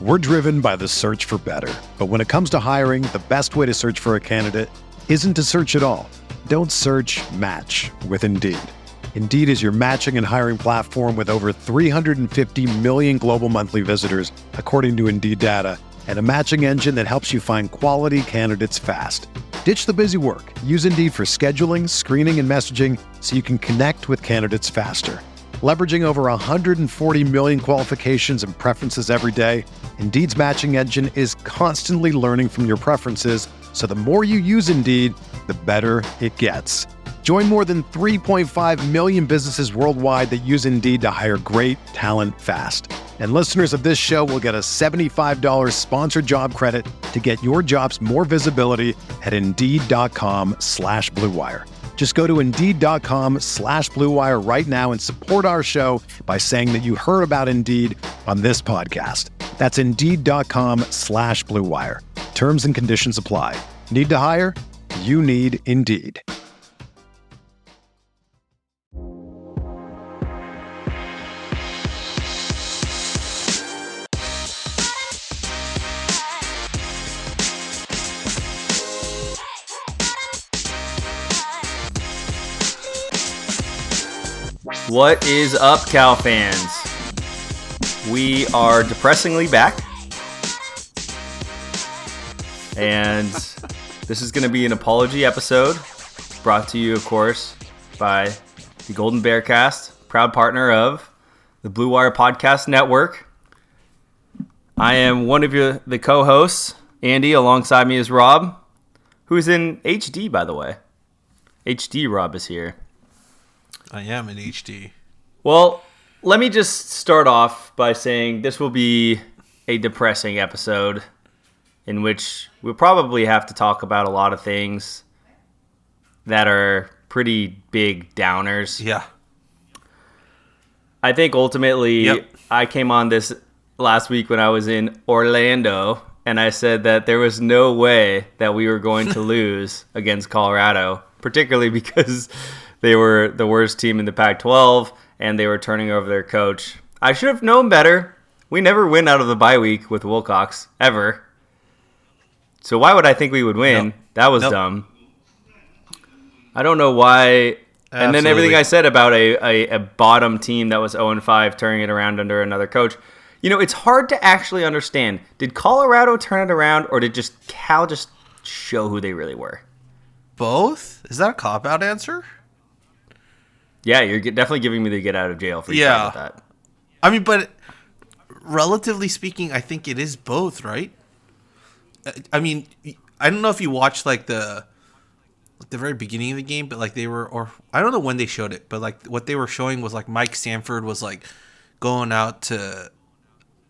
We're driven by the search for better. But when it comes to hiring, the best way to search for a candidate isn't to search at all. Don't search, match with Indeed. Indeed is your matching and hiring platform with over 350 million global monthly visitors, according to Indeed data, and a matching engine that helps you find quality candidates fast. Ditch the busy work. Use Indeed for scheduling, screening, and messaging so you can connect with candidates faster. Leveraging over 140 million qualifications and preferences every day, Indeed's matching engine is constantly learning from your preferences, so the more you use Indeed, the better it gets. Join more than 3.5 million businesses worldwide that use Indeed to hire great talent fast. And listeners of this show will get a $75 sponsored job credit to get your jobs more visibility at Indeed.com/Blue Wire. Just go to Indeed.com/Blue Wire right now and support our show by saying that you heard about Indeed on this podcast. That's Indeed.com/Blue Wire. Terms and conditions apply. Need to hire? You need Indeed. What is up, Cal fans? We are depressingly back. And this is going to be an apology episode brought to you, of course, by the Golden Bearcast, proud partner of the Blue Wire Podcast Network. I am one of the co-hosts, Andy. Alongside me is Rob, who is in HD, by the way. HD Rob is here. I am in HD. Well, let me just start off by saying this will be a depressing episode in which we'll probably have to talk about a lot of things that are pretty big downers. Yeah. I think ultimately I came on this last week when I was in Orlando, and I said that there was no way that we were going to lose against Colorado, particularly because they were the worst team in the Pac-12, and they were turning over their coach. I should have known better. We never win out of the bye week with Wilcox, ever. So why would I think we would win? Nope. That was dumb. I don't know why. Absolutely. And then everything I said about a bottom team that was 0-5 turning it around under another coach. You know, it's hard to actually understand. Did Colorado turn it around, or did Cal just show who they really were? Both? Is that a cop-out answer? Yeah, you're definitely giving me the get out of jail free card with that. I mean, but relatively speaking, I think it is both, right? I mean, I don't know if you watched like the very beginning of the game, but like they were, or I don't know when they showed it, but like what they were showing was like Mike Sanford was like going out to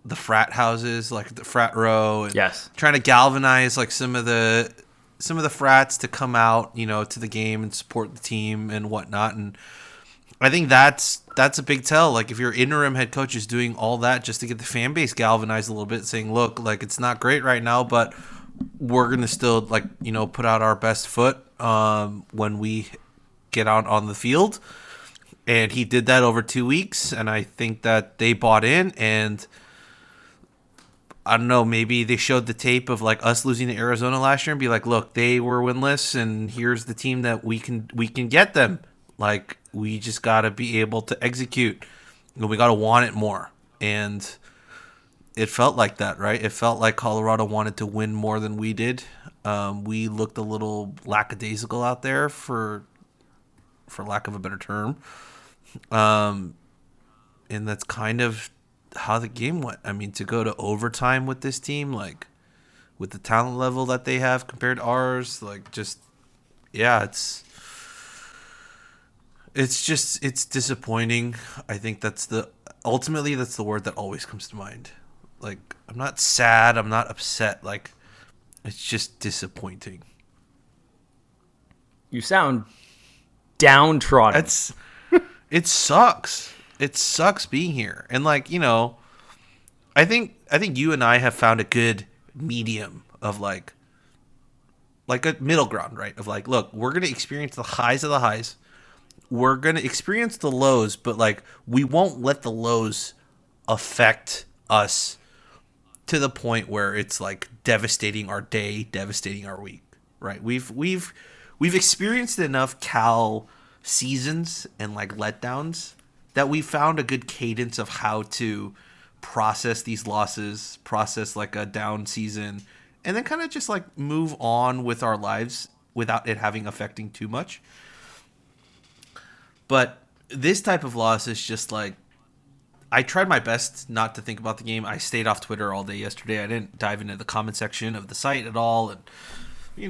the frat houses, like the frat row, and trying to galvanize like some of the frats to come out, you know, to the game and support the team and whatnot. And I think that's a big tell. Like if your interim head coach is doing all that just to get the fan base galvanized a little bit, saying, look, like it's not great right now, but we're going to still like, you know, put out our best foot when we get out on the field. And he did that over 2 weeks. And I think that they bought in, and I don't know, maybe they showed the tape of like us losing to Arizona last year and be like, look, they were winless and here's the team that we can get them. Like, we just got to be able to execute, and we got to want it more. And it felt like that, right? It felt like Colorado wanted to win more than we did. We looked a little lackadaisical out there, for lack of a better term. And that's kind of how the game went. I mean, to go to overtime with this team, like with the talent level that they have compared to ours, like just, yeah, it's disappointing. I think ultimately that's the word that always comes to mind. Like, I'm not sad, I'm not upset, like it's just disappointing. You sound downtrodden. It sucks. It sucks being here. And like, you know, I think you and I have found a good medium of like a middle ground, right? Of like, look, we're going to experience the highs of the highs. We're going to experience the lows, but like we won't let the lows affect us to the point where it's like devastating our day, devastating our week, right? We've experienced enough Cal seasons and like letdowns that we found a good cadence of how to process these losses, process like a down season, and then kind of just like move on with our lives without it having affecting too much. But this type of loss is just like, I tried my best not to think about the game. I stayed off Twitter all day yesterday. I didn't dive into the comment section of the site at all, and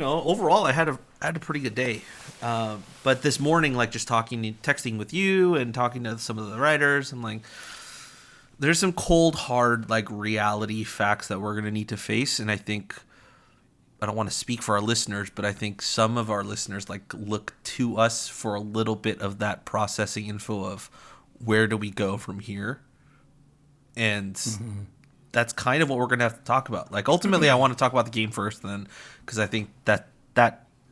overall, I had a pretty good day. But this morning, like just texting with you and talking to some of the writers, I'm like, there's some cold, hard, like reality facts that we're gonna need to face, and I think, I don't want to speak for our listeners, but I think some of our listeners like look to us for a little bit of that processing info of where do we go from here. And that's kind of what we're going to have to talk about. Like, ultimately, I want to talk about the game first, then, because I think that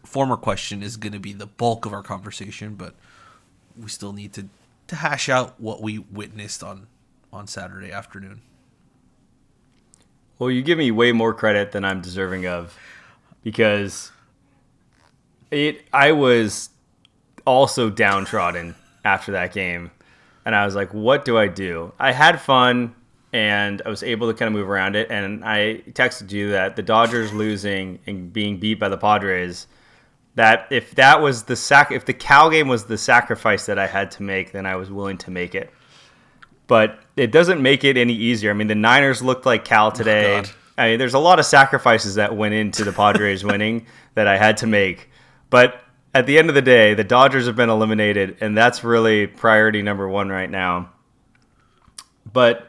former question is going to be the bulk of our conversation. But we still need to hash out what we witnessed on Saturday afternoon. Well, you give me way more credit than I'm deserving of, because I was also downtrodden after that game. And I was like, what do I do? I had fun, and I was able to kind of move around it. And I texted you that the Dodgers losing and being beat by the Padres, that if the Cal game was the sacrifice that I had to make, then I was willing to make it. But it doesn't make it any easier. I mean, the Niners looked like Cal today. I mean, there's a lot of sacrifices that went into the Padres winning that I had to make. But at the end of the day, the Dodgers have been eliminated, and that's really priority number one right now. But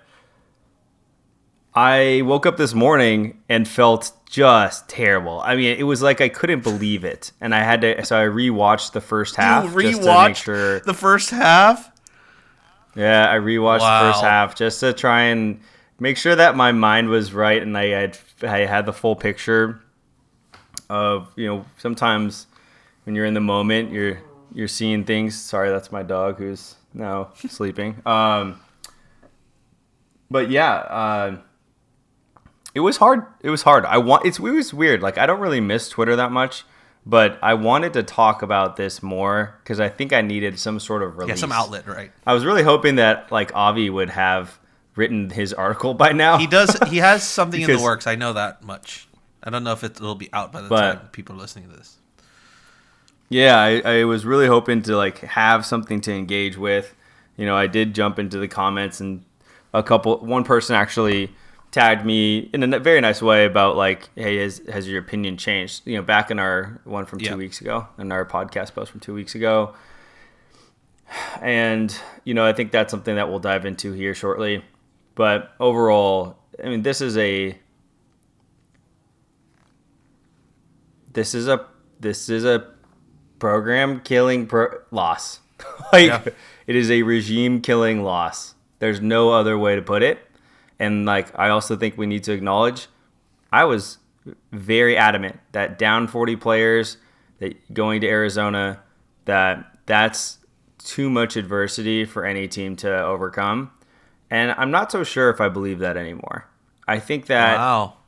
I woke up this morning and felt just terrible. I mean, it was like I couldn't believe it. And I rewatched the first half. You rewatched the first half? Yeah, I rewatched the first half just to try and make sure that my mind was right and I had the full picture of, sometimes when you're in the moment, you're seeing things. Sorry, that's my dog who's now sleeping. But yeah, it was hard. It was hard. It was weird. Like, I don't really miss Twitter that much, but I wanted to talk about this more because I think I needed some sort of release. Yeah, some outlet, right? I was really hoping that like Avi would have written his article by now. He does. He has something in the works. I know that much. I don't know if it'll be out by the time people are listening to this. Yeah, I was really hoping to like have something to engage with. I did jump into the comments, and one person actually tagged me in a very nice way about like, hey, has your opinion changed? Back in our one from 2 weeks ago, in our podcast post from 2 weeks ago. And, I think that's something that we'll dive into here shortly. But overall, I mean, this is a program killing loss. It is a regime killing loss. There's no other way to put it. And like, I also think we need to acknowledge, I was very adamant that down 40 players, that going to Arizona, that's too much adversity for any team to overcome. And I'm not so sure if I believe that anymore. I think that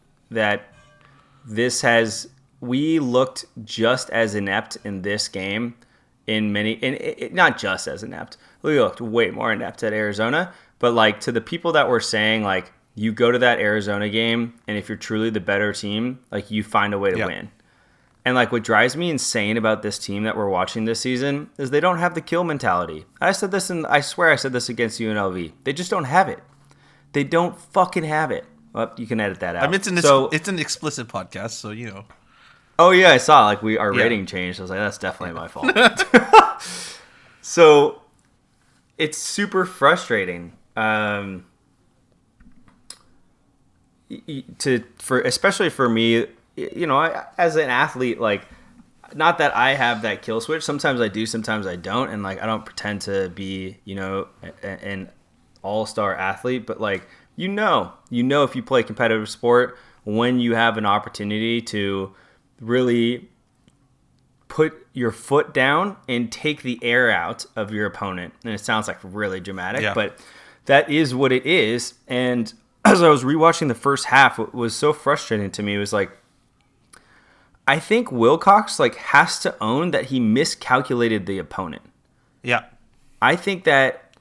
we looked just as inept in this game not just as inept. We looked way more inept at Arizona. But like, to the people that were saying like, you go to that Arizona game, and if you're truly the better team, like, you find a way to win. And like, what drives me insane about this team that we're watching this season is they don't have the kill mentality. I said this, and I swear I said this against UNLV. They just don't have it. They don't fucking have it. Well, you can edit that out. I mean, it's an explicit podcast, so Oh yeah, I saw like our rating changed. I was like, that's definitely my fault. So it's super frustrating. Especially for me, as an athlete, like, not that I have that kill switch. Sometimes I do, sometimes I don't, and like, I don't pretend to be, an all-star athlete, but like, if you play competitive sport, when you have an opportunity to really put your foot down and take the air out of your opponent. And it sounds like really dramatic, but that is what it is. And as I was rewatching the first half, what was so frustrating to me was like, I think Wilcox like has to own that he miscalculated the opponent. Yeah. I think that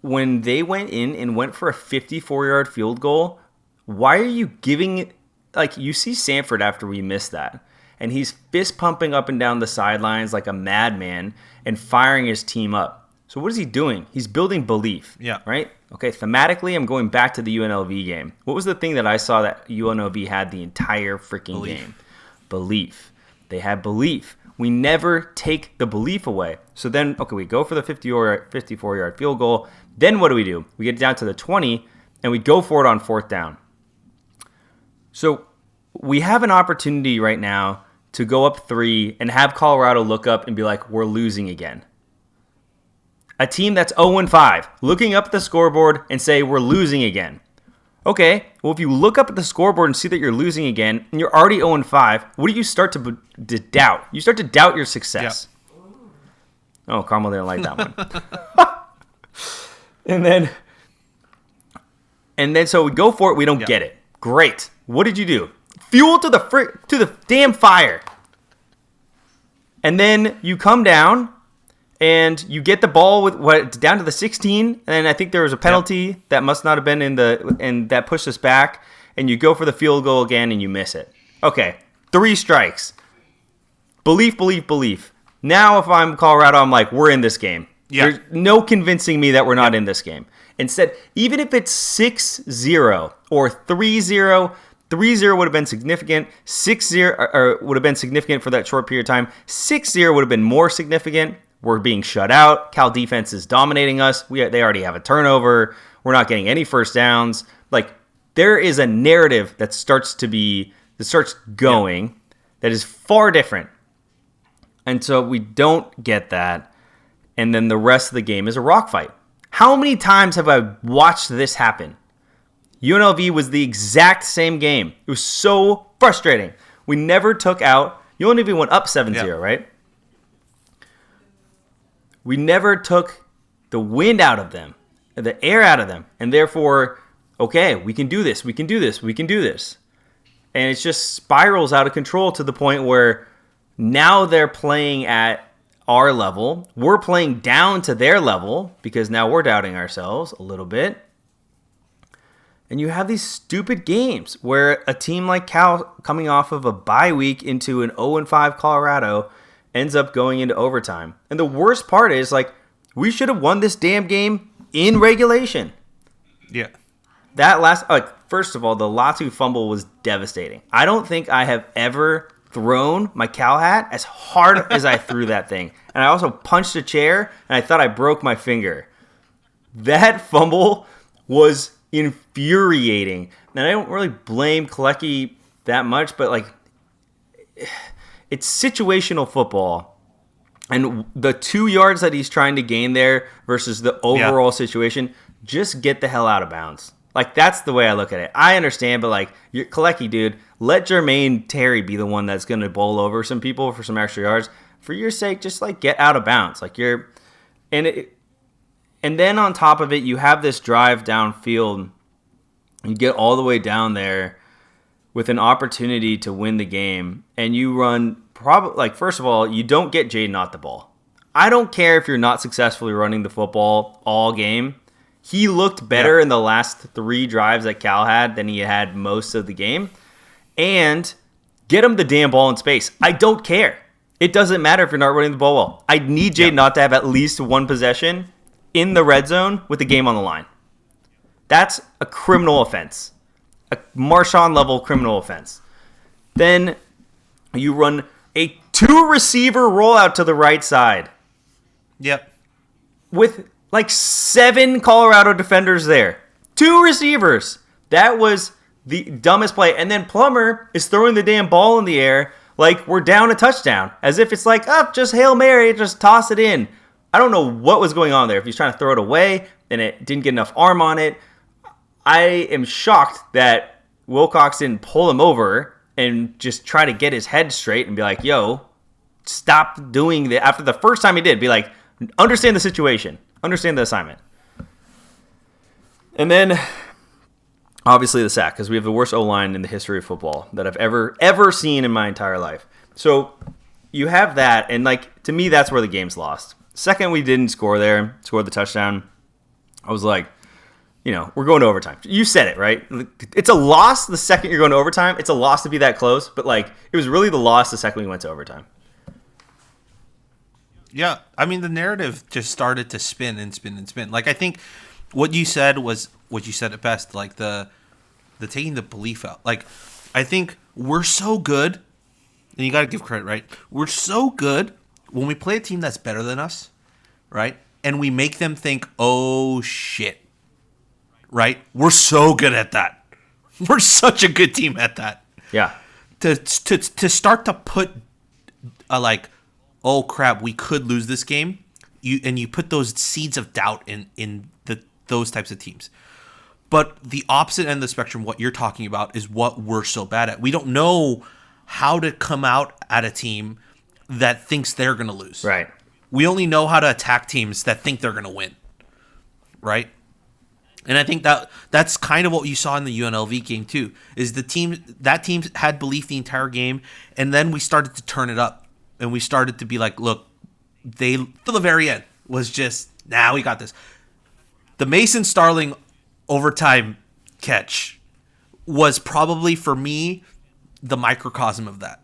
when they went in and went for a 54-yard field goal, why are you giving, like, you see Sanford after we missed that, and he's fist pumping up and down the sidelines like a madman and firing his team up. So what is he doing? He's building belief. Yeah. Right? Okay, thematically, I'm going back to the UNLV game. What was the thing that I saw that UNLV had the entire freaking game? Belief. They had belief. We never take the belief away. So then, okay, we go for the 54-yard field goal. Then what do? We get down to the 20, and we go for it on 4th down. So we have an opportunity right now to go up 3 and have Colorado look up and be like, we're losing again. A team that's 0-5, looking up at the scoreboard and say, we're losing again. Okay, well, if you look up at the scoreboard and see that you're losing again, and you're already 0-5, what do you start to doubt? You start to doubt your success. Yep. Oh, Carmel didn't like that one. And then so we go for it, we don't get it. Great. What did you do? Fuel to the damn fire. And then you come down and you get the ball down to the 16, and I think there was a penalty that must not have been and that pushed us back, and you go for the field goal again and you miss it. Okay, 3 strikes. Belief. Now if I'm Colorado, I'm like, we're in this game. Yeah. There's no convincing me that we're not in this game. Instead, even if it's 6-0 or 3-0, 3-0 would have been significant. 6-0 would have been significant for that short period of time. 6-0 would have been more significant. We're being shut out. Cal defense is dominating us. They already have a turnover. We're not getting any first downs. Like, there is a narrative that starts going that is far different. And so we don't get that. And then the rest of the game is a rock fight. How many times have I watched this happen? UNLV was the exact same game. It was so frustrating. We never took out. UNLV went up 7-0, right? We never took the wind out of them, the air out of them, and therefore, okay, we can do this, we can do this, we can do this. And it just spirals out of control to the point where now they're playing at our level. We're playing down to their level because now we're doubting ourselves a little bit. And you have these stupid games where a team like Cal, coming off of a bye week into an 0-5 Colorado, ends up going into overtime. And the worst part is, like, we should have won this damn game in regulation. Yeah. First of all, the Latu fumble was devastating. I don't think I have ever thrown my Cal hat as hard as I threw that thing. And I also punched a chair, and I thought I broke my finger. That fumble was infuriating. And I don't really blame Kalecki that much, but, like, it's situational football. And the 2 yards that he's trying to gain there versus the overall situation, just get the hell out of bounds. Like, that's the way I look at it. I understand, but, like, you're Kalecki, dude, let Jermaine Terry be the one that's going to bowl over some people for some extra yards. For your sake, just, like, get out of bounds. Like, and then on top of it, you have this drive downfield. You get all the way down there with an opportunity to win the game, and you run first of all, you don't get Jaden Ott the ball. I don't care if you're not successfully running the football all game. He looked better in the last 3 drives that Cal had than he had most of the game. And get him the damn ball in space. I don't care. It doesn't matter if you're not running the ball well. I need Jaden Ott to have at least 1 possession in the red zone with the game on the line. That's a criminal offense. A Marshawn-level criminal offense. Then you run a 2-receiver rollout to the right side. Yep. With like 7 Colorado defenders there. 2 receivers. That was the dumbest play. And then Plummer is throwing the damn ball in the air like we're down a touchdown. As if it's like, just Hail Mary, just toss it in. I don't know what was going on there. If he's trying to throw it away and it didn't get enough arm on it. I am shocked that Wilcox didn't pull him over and just try to get his head straight and be like, yo, stop doing that. After the first time he did, be like, understand the situation. Understand the assignment. And then obviously the sack, because we have the worst O-line in the history of football that I've ever seen in my entire life. So you have that, and like to me, that's where the game's lost. Second, we didn't score the touchdown. I was like, we're going to overtime. You said it, right? It's a loss the second you're going to overtime. It's a loss to be that close, but like it was really the loss the second we went to overtime. Yeah, I mean the narrative just started to spin and spin and spin. Like I think what you said was what you said at best. Like the taking the belief out. Like I think we're so good, and you got to give credit, right? We're so good when we play a team that's better than us, right? And we make them think, oh shit. Right? We're so good at that. We're such a good team at that. Yeah. To start to put like, oh crap, we could lose this game. You put those seeds of doubt in those types of teams. But the opposite end of the spectrum, what you're talking about, is what we're so bad at. We don't know how to come out at a team that thinks they're going to lose. Right. We only know how to attack teams that think they're going to win. Right? And I think that's kind of what you saw in the UNLV game too. Is that team had belief the entire game, and then we started to turn it up, and we started to be like, look, they to the very end was just we got this. The Mason Starling overtime catch was probably for me the microcosm of that.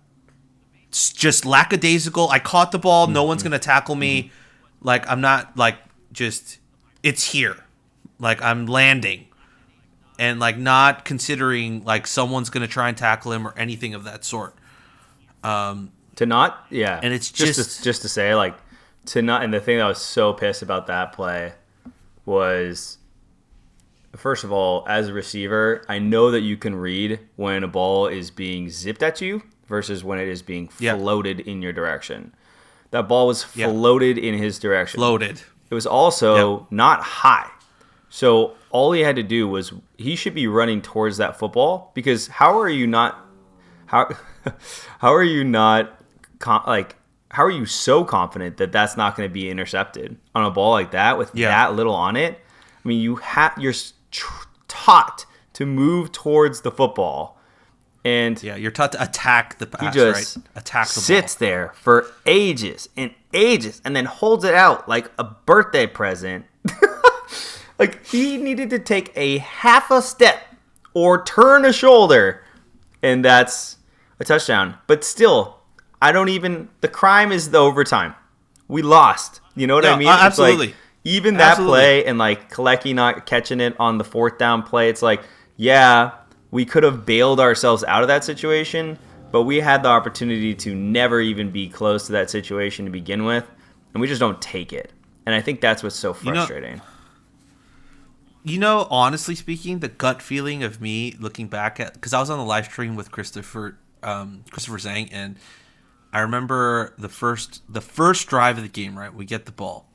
It's just lackadaisical. I caught the ball. No one's gonna tackle me. Like I'm not like just it's here. Like I'm landing and like not considering like someone's going to try and tackle him or anything of that sort. To not, yeah. And it's just to say like to not, and the thing that I was so pissed about that play was, first of all, as a receiver, I know that you can read when a ball is being zipped at you versus when it is being floated in your direction. That ball was floated in his direction. Floated. It was also not high. So all he had to do was he should be running towards that football, because how are you so confident that that's not going to be intercepted on a ball like that with that little on it? I mean, you're taught to move towards the football, and you're taught to attack the pass. He just attack the sits ball. there for ages and ages, and then holds it out like a birthday present. Like, he needed to take a half a step or turn a shoulder, and that's a touchdown. But still, the crime is the overtime. We lost. You know what I mean? Absolutely. It's like, even that play and, like, Kalecki not catching it on the fourth down play, it's like, we could have bailed ourselves out of that situation, but we had the opportunity to never even be close to that situation to begin with, and we just don't take it. And I think that's what's so frustrating. Honestly speaking, the gut feeling of me looking back at, because I was on the live stream with Christopher Zhang, and I remember the first drive of the game. Right, we get the ball,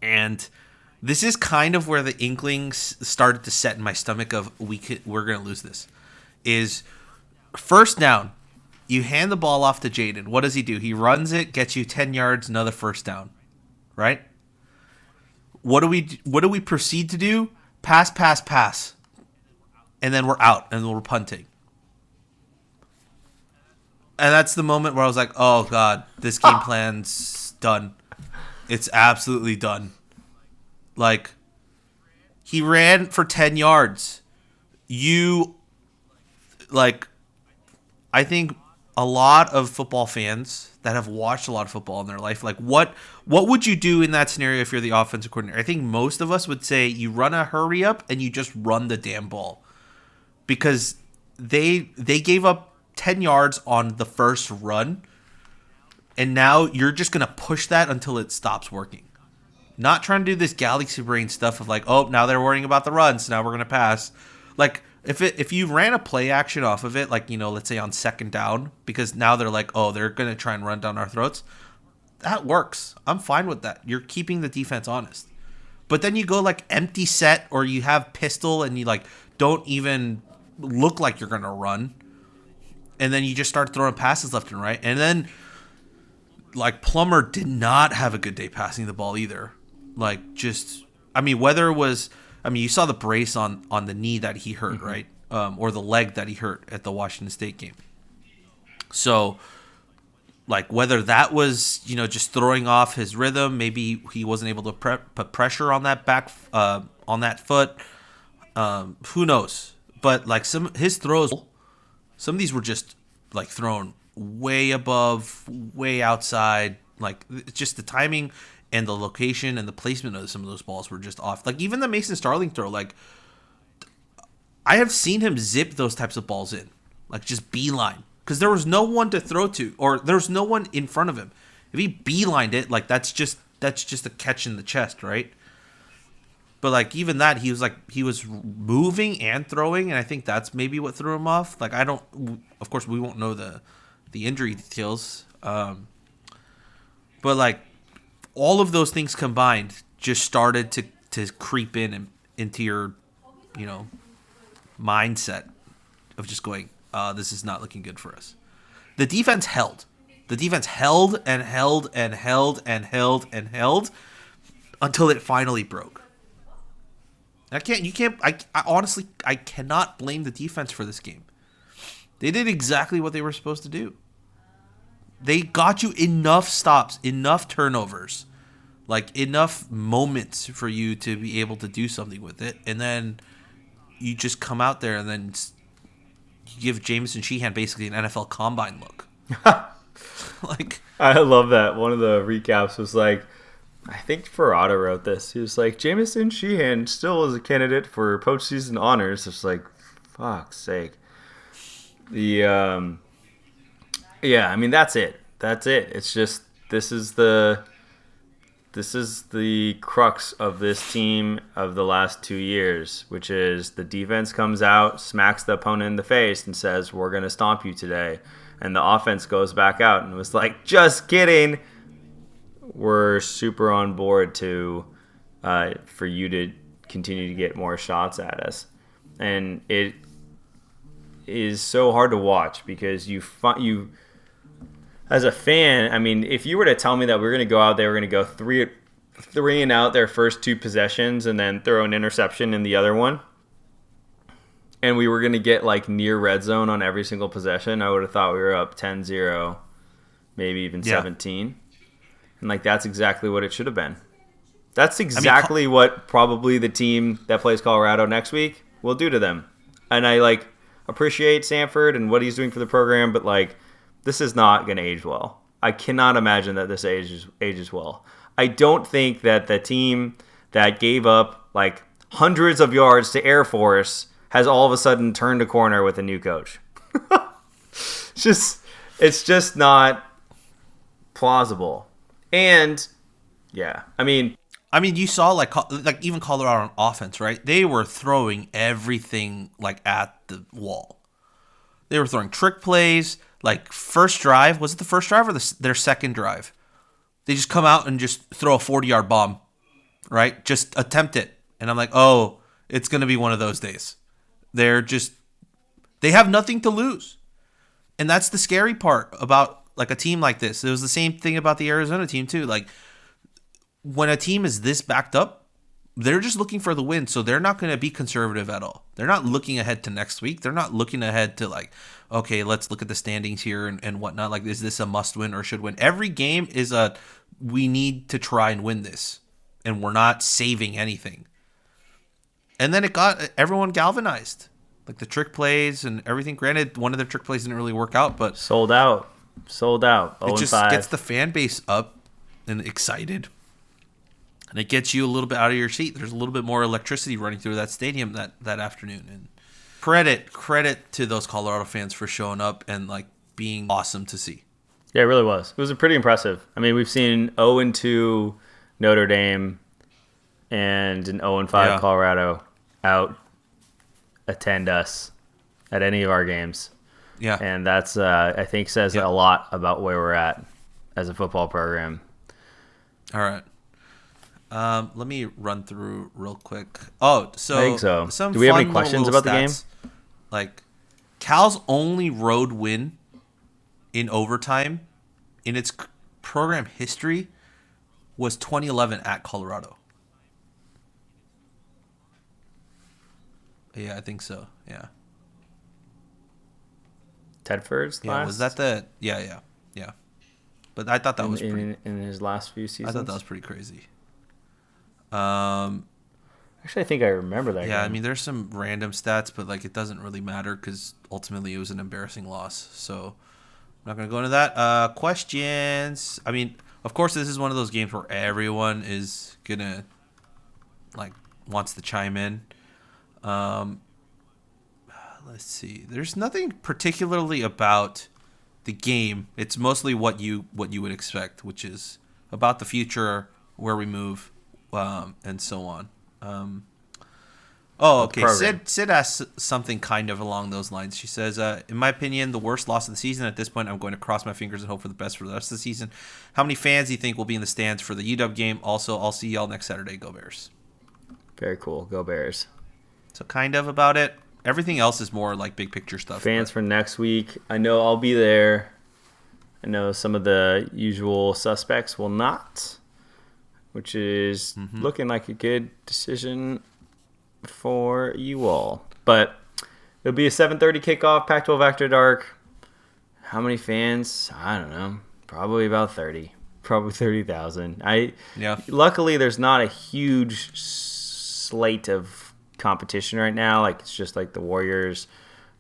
and this is kind of where the inklings started to set in my stomach of we're gonna lose this. Is first down, you hand the ball off to Jaden. What does he do? He runs it, gets you 10 yards, another first down, right? What do we proceed to do? Pass. And then we're out, and then we're punting. And that's the moment where I was like, oh, God, this game plan's done. It's absolutely done. Like, he ran for 10 yards. I think a lot of football fans that have watched a lot of football in their life, like what would you do in that scenario if you're the offensive coordinator? I think most of us would say you run a hurry up and you just run the damn ball, because they gave up 10 yards on the first run, and now you're just going to push that until it stops working. Not trying to do this galaxy brain stuff of like, oh, now they're worrying about the run, so now we're going to pass. Like, if you ran a play action off of it, like, let's say on second down, because now they're like, oh, they're going to try and run down our throats, that works. I'm fine with that. You're keeping the defense honest. But then you go like empty set, or you have pistol and you like don't even look like you're going to run. And then you just start throwing passes left and right. And then like Plummer did not have a good day passing the ball either. Like whether it was I mean, you saw the brace on the knee that he hurt, right? Or the leg that he hurt at the Washington State game. So, like, whether that was, just throwing off his rhythm, maybe he wasn't able to put pressure on that on that foot. Who knows? But like his throws, some of these were just like thrown way above, way outside. Like, it's just the timing and the location and the placement of some of those balls were just off. Like, even the Mason Starling throw, like, I have seen him zip those types of balls in, like just beeline, because there was no one to throw to, or there was no one in front of him. If he beelined it, like, that's just a catch in the chest, right? But like, even that, he was moving and throwing, and I think that's maybe what threw him off. Like, of course, we won't know the injury details, but like, all of those things combined just started to creep into your, mindset of just going, this is not looking good for us. The defense held. The defense held and held and held and held and held until it finally broke. I honestly, I cannot blame the defense for this game. They did exactly what they were supposed to do. They got you enough stops, enough turnovers, like enough moments for you to be able to do something with it. And then you just come out there and then you give Jamison Sheehan basically an NFL Combine look. Like, I love that. One of the recaps was like, I think Ferrata wrote this. He was like, Jamison Sheehan still is a candidate for postseason honors. It's like, fuck's sake. Yeah, I mean, that's it. It's just, this is the crux of this team of the last 2 years, which is the defense comes out, smacks the opponent in the face, and says, we're going to stomp you today. And the offense goes back out and was like, just kidding. We're super on board for you to continue to get more shots at us. And it is so hard to watch because you as a fan, I mean, if you were to tell me that we were going to go out there, we're going to go three and out their first 2 possessions and then throw an interception in the other one, and we were going to get like near red zone on every single possession, I would have thought we were up 10-0, maybe even 17. And like, that's exactly what it should have been. That's exactly what probably the team that plays Colorado next week will do to them. And I like appreciate Sanford and what he's doing for the program, but like, this is not going to age well. I cannot imagine that this ages well. I don't think that the team that gave up like hundreds of yards to Air Force has all of a sudden turned a corner with a new coach. It's just not plausible. And yeah, I mean, you saw like even Colorado on offense, right? They were throwing everything like at the wall. They were throwing trick plays. Like, first drive, was it the first drive or their second drive? They just come out and just throw a 40-yard bomb, right? Just attempt it. And I'm like, oh, it's going to be one of those days. They have nothing to lose. And that's the scary part about like a team like this. It was the same thing about the Arizona team too. Like, when a team is this backed up, they're just looking for the win, so they're not going to be conservative at all. They're not looking ahead to next week. They're not looking ahead to like, okay, let's look at the standings here and whatnot. Like, is this a must win or should win? Every game is we need to try and win this, and we're not saving anything. And then it got everyone galvanized, like the trick plays and everything. Granted, one of their trick plays didn't really work out, but sold out. It just gets the fan base up and excited. And it gets you a little bit out of your seat. There's a little bit more electricity running through that stadium that afternoon. And credit to those Colorado fans for showing up and like being awesome to see. Yeah, it really was. It was pretty impressive. I mean, we've seen 0-2 Notre Dame and an 0-5 Colorado out attend us at any of our games. Yeah. And that's, I think, says a lot about where we're at as a football program. All right. Let me run through real quick. Oh, so I think so. Do we have any questions about the game? Like, Cal's only road win in overtime in its program history was 2011 at Colorado. Yeah, I think so. Yeah. Tedford's Yeah, last. was that the? Yeah. But I thought that was pretty. In his last few seasons. I thought that was pretty crazy. Um, Actually, I think I remember that. yeah, game. I mean, there's some random stats, but like it doesn't really matter because ultimately it was an embarrassing loss. So I'm not gonna go into that. Questions. I mean, of course, this is one of those games where everyone is gonna like wants to chime in. Let's see. There's nothing particularly about the game. It's mostly what you would expect, which is about the future, where we move, and so on. Okay. Sid asked something kind of along those lines. She says, in my opinion, the worst loss of the season. At this point, I'm going to cross my fingers and hope for the best for the rest of the season. How many fans do you think will be in the stands for the UW game? Also, I'll see y'all next Saturday. Go Bears. Very cool. Go Bears. So kind of about it. Everything else is more like big picture stuff. Fans for next week. I know I'll be there. I know some of the usual suspects will not, which is looking like a good decision for you all. But it'll be a 7:30 kickoff, Pac-12 after dark. How many fans? I don't know. Probably about 30. Probably 30,000. Luckily, there's not a huge slate of competition right now. Like, it's just like the Warriors,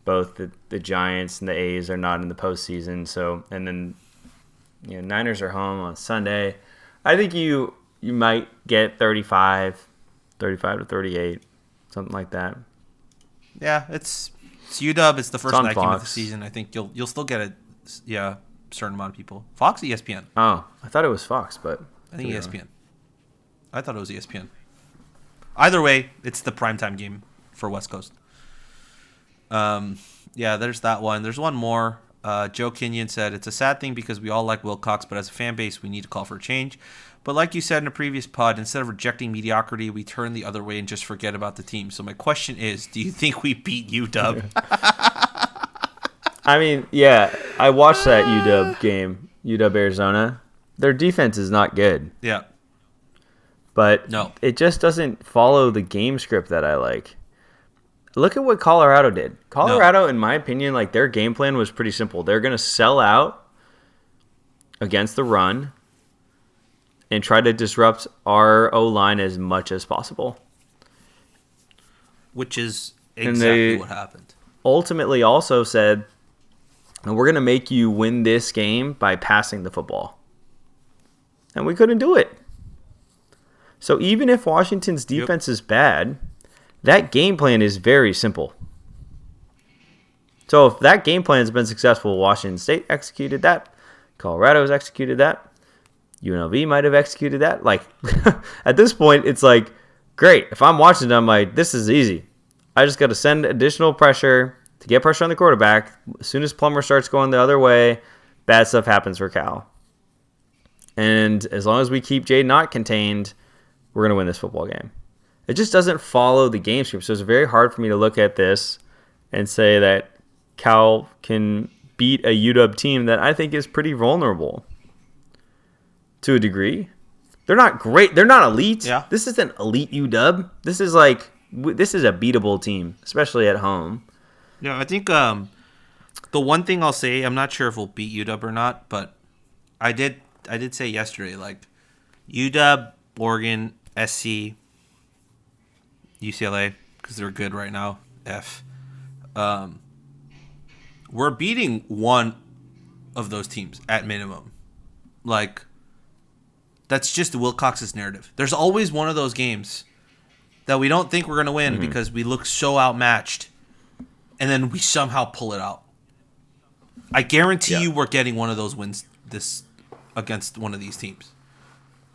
both the Giants and the A's are not in the postseason. So, and then Niners are home on Sunday. I think you might get 35 to 38, something like that. Yeah, it's UW. It's the first night game of the Fox. season. I think you'll still get a certain amount of people. Fox, ESPN. Oh, I thought it was Fox, but I think ESPN. I thought it was ESPN. Either way, it's the primetime game for West Coast. Yeah, there's that one. There's one more. Joe Kenyon said, it's a sad thing because we all like Wilcox, but as a fan base, we need to call for a change. But like you said in a previous pod, instead of rejecting mediocrity, we turn the other way and just forget about the team. So my question is, do you think we beat UW? I mean, yeah, I watched that UW game, UW Arizona. Their defense is not good. Yeah. But No. It just doesn't follow the game script that I like. Look at what Colorado did. Colorado, in my opinion, like their game plan was pretty simple. They're going to sell out against the run and try to disrupt our O-line as much as possible. Which is exactly what happened. Ultimately also said, we're going to make you win this game by passing the football. And we couldn't do it. So even if Washington's defense is bad, that game plan is very simple. So if that game plan has been successful, Washington State executed that, Colorado has executed that, UNLV might have executed that. Like, at this point, it's like, great. If I'm watching them, I'm like, this is easy. I just got to send additional pressure to get pressure on the quarterback. As soon as Plummer starts going the other way, bad stuff happens for Cal. And as long as we keep Jade not contained, we're going to win this football game. It just doesn't follow the game script. So it's very hard for me to look at this and say that Cal can beat a UW team that I think is pretty vulnerable to a degree. They're not great. They're not elite. Yeah. This isn't elite UW. This is a beatable team, especially at home. Yeah, I think the one thing I'll say, I'm not sure if we'll beat UW or not, but I did say yesterday, like UW, Oregon, SC, UCLA, because they're good right now. We're beating one of those teams at minimum. Like, that's just Wilcox's narrative. There's always one of those games that we don't think we're going to win because we look so outmatched, and then we somehow pull it out. I guarantee you we're getting one of those wins this against one of these teams.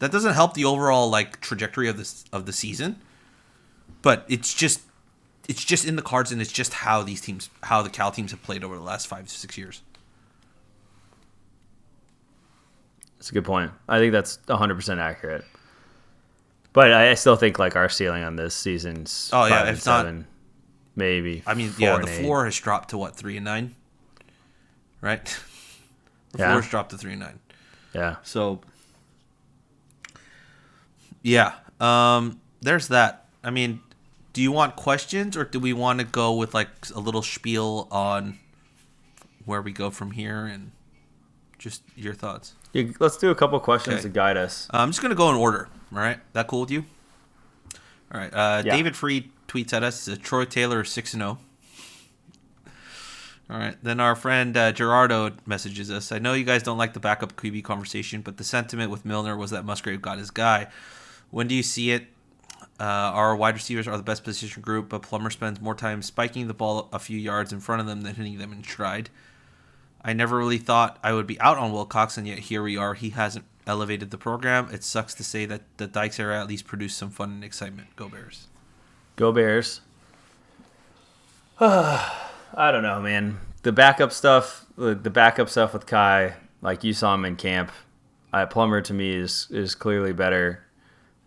That doesn't help the overall like trajectory of the season, but it's just in the cards, and it's just how the Cal teams have played over the last 5 to 6 years. That's a good point. I think that's 100% accurate. But I still think like our ceiling on this season's 5-7, maybe. I mean, 4-8. the floor has dropped to what, 3-9, right? The floor has dropped to 3-9. Yeah. So, yeah, there's that. I mean, Do you want questions, or do we want to go with like a little spiel on where we go from here and just your thoughts? Yeah, let's do a couple questions to guide us. I'm just going to go in order. All right. That cool with you? All right. Yeah. David Freed tweets at us. Troy Taylor 6-0. All right. Then our friend Gerardo messages us. I know you guys don't like the backup QB conversation, but the sentiment with Milner was that Musgrave got his guy. When do you see it? Our wide receivers are the best position group, but Plummer spends more time spiking the ball a few yards in front of them than hitting them in stride. I never really thought I would be out on Wilcox, and yet here we are. He hasn't elevated the program. It sucks to say that the Dykes era at least produced some fun and excitement. Go Bears. Go Bears. I don't know, man. The backup stuff with Kai, like you saw him in camp. Plummer to me is clearly better.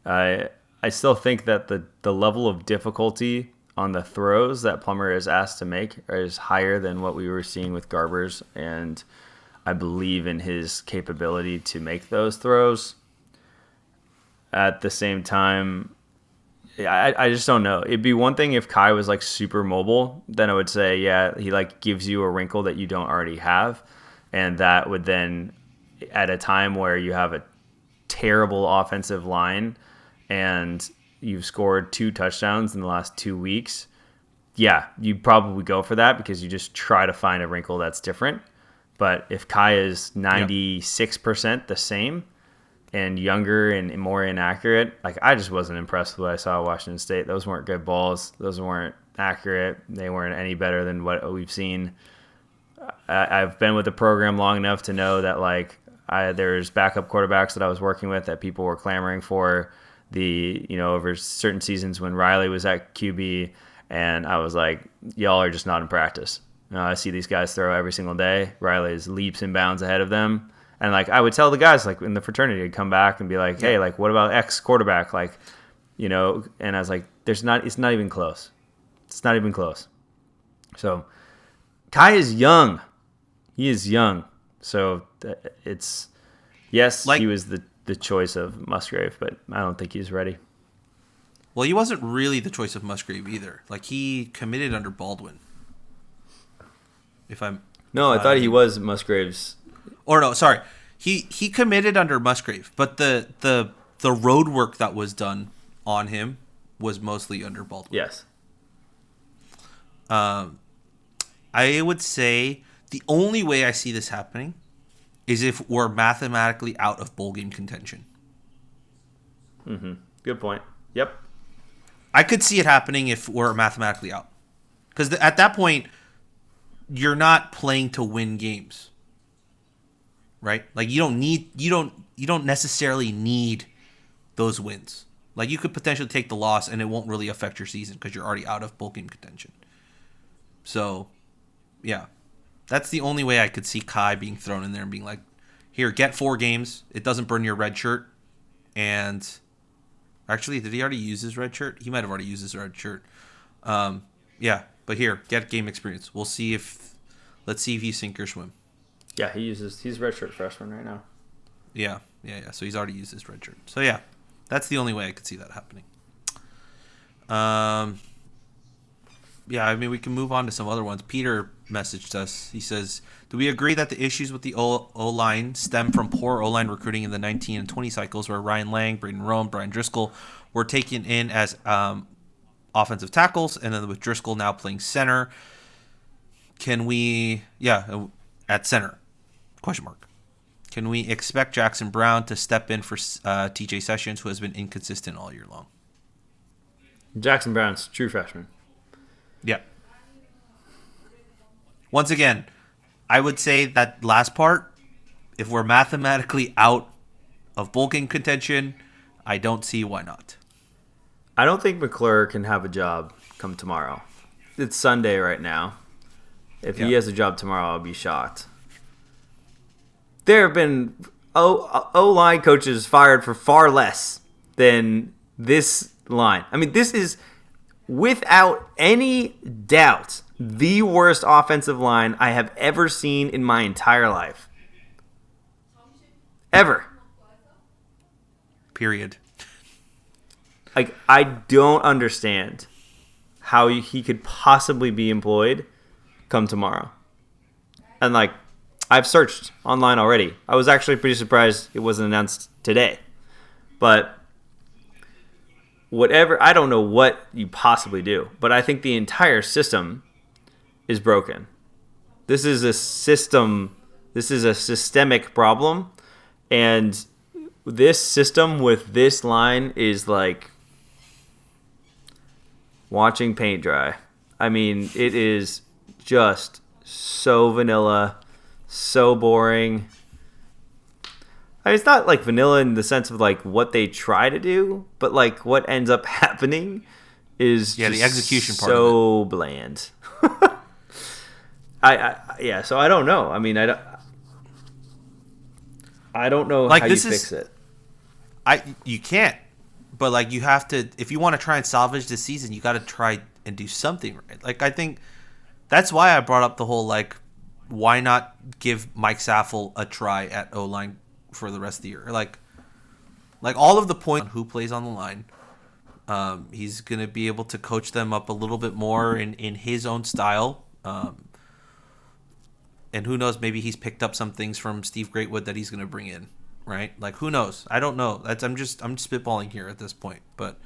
I still think that the level of difficulty on the throws that Plummer is asked to make is higher than what we were seeing with Garbers, and I believe in his capability to make those throws. At the same time, I just don't know. It'd be one thing if Kai was like super mobile, then I would say, yeah, he like gives you a wrinkle that you don't already have, and that would then, at a time where you have a terrible offensive line and you've scored 2 touchdowns in the last 2 weeks, yeah, you probably go for that because you just try to find a wrinkle that's different. But if Kai is 96% the same and younger and more inaccurate, like I just wasn't impressed with what I saw at Washington State. Those weren't good balls. Those weren't accurate. They weren't any better than what we've seen. I've been with the program long enough to know that like there's backup quarterbacks that I was working with that people were clamoring for over certain seasons when Riley was at QB, and I was like, y'all are just not in practice. I see these guys throw every single day. Riley is leaps and bounds ahead of them. And like I would tell the guys like in the fraternity, I'd come back and be like, hey, like what about X quarterback? Like, and I was like, it's not even close. It's not even close. So Kai is young. He is young. So it's, yes, he was the choice of Musgrave, but I don't think he's ready. Well, he wasn't really the choice of Musgrave either. Like he committed under Baldwin. I thought he was Musgrave's. Or no, sorry. He committed under Musgrave, but the road work that was done on him was mostly under Baldwin. Yes. I would say the only way I see this happening is if we're mathematically out of bowl game contention. Mm-hmm. Good point. Yep. I could see it happening if we're mathematically out. Because at that point, you're not playing to win games. Right? Like you don't necessarily need those wins. Like you could potentially take the loss and it won't really affect your season because you're already out of bowl game contention. So, yeah. That's the only way I could see Kai being thrown in there and being like, here, get 4 games. It doesn't burn your red shirt. And actually, did he already use his red shirt? He might have already used his red shirt. Yeah, but here, get game experience. Let's see if you sink or swim. Yeah, he's redshirt freshman right now. Yeah. So he's already used his red shirt. So yeah, that's the only way I could see that happening. Yeah, I mean, we can move on to some other ones. Peter messaged us. He says, do we agree that the issues with the O-line stem from poor O-line recruiting in the 19 and 20 cycles where Ryan Lang, Braden Roan, Brian Driscoll were taken in as offensive tackles, and then with Driscoll now playing center? At center? ? Can we expect Jackson Brown to step in for TJ Sessions, who has been inconsistent all year long? Jackson Brown's true freshman. Yeah. Once again, I would say that last part, if we're mathematically out of bowl game contention, I don't see why not. I don't think McClure can have a job come tomorrow. It's Sunday right now. If he has a job tomorrow, I'll be shocked. There have been O-line coaches fired for far less than this line. I mean, this is, without any doubt, the worst offensive line I have ever seen in my entire life. Ever. Period. Like, I don't understand how he could possibly be employed come tomorrow. And like, I've searched online already. I was actually pretty surprised it wasn't announced today. But whatever, I don't know what you possibly do, but I think the entire system is broken. This is a systemic problem, and this system with this line is like watching paint dry. I mean, it is just so vanilla, so boring. I mean, it's not like vanilla in the sense of like what they try to do, but like what ends up happening is the execution part so of it. Bland. So I don't know. I mean, I don't know like, how you fix it. You can't. But like, you have to, if you want to try and salvage this season, you got to try and do something right. Like, I think that's why I brought up the whole, like, why not give Mike Saffel a try at O-line for the rest of the year? Like all of the points on who plays on the line, he's going to be able to coach them up a little bit more in his own style. And who knows, maybe he's picked up some things from Steve Greatwood that he's going to bring in, right? Like, who knows? I don't know. I'm just spitballing here at this point, but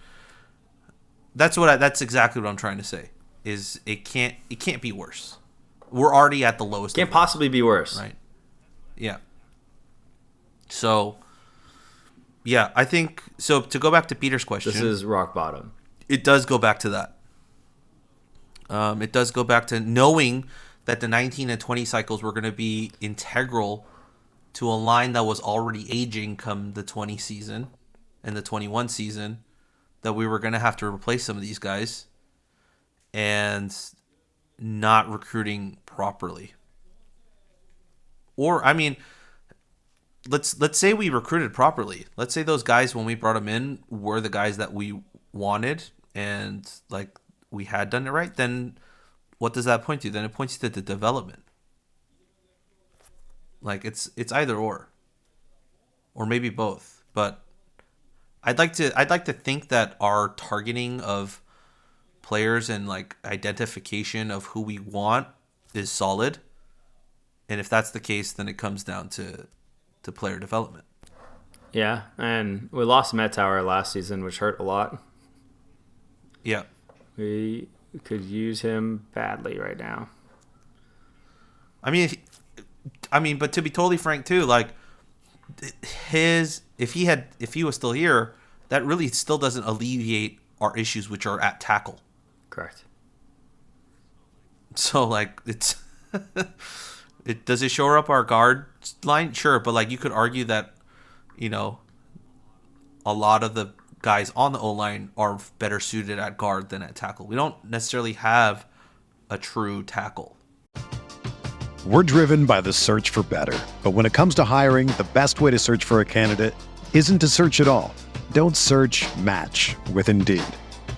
that's exactly what I'm trying to say. Is it can't be worse. We're already at the lowest. Can't possibly be worse, right? Yeah. So, yeah, I think so. To go back to Peter's question, this is rock bottom. It does go back to that. It does go back to knowing that the 19 and 20 cycles were going to be integral to a line that was already aging come the 20 season and the 21 season, that we were going to have to replace some of these guys and not recruiting properly. Or, I mean, let's say we recruited properly. Let's say those guys, when we brought them in, were the guys that we wanted and like we had done it right. Then what does that point to? Then it points to the development. Like, it's either or maybe both. But I'd like to think that our targeting of players and like identification of who we want is solid. And if that's the case, then it comes down to player development. Yeah, and we lost Mettauer last season, which hurt a lot. Yeah. We could use him badly right now. I mean, but to be totally frank too, like if he was still here, that really still doesn't alleviate our issues, which are at tackle. Correct. So like, it's does it shore up our guard line? Sure, but like, you could argue that, you know, a lot of the guys on the O-line are better suited at guard than at tackle. We don't necessarily have a true tackle. We're driven by the search for better. But when it comes to hiring, the best way to search for a candidate isn't to search at all. Don't search, match with Indeed.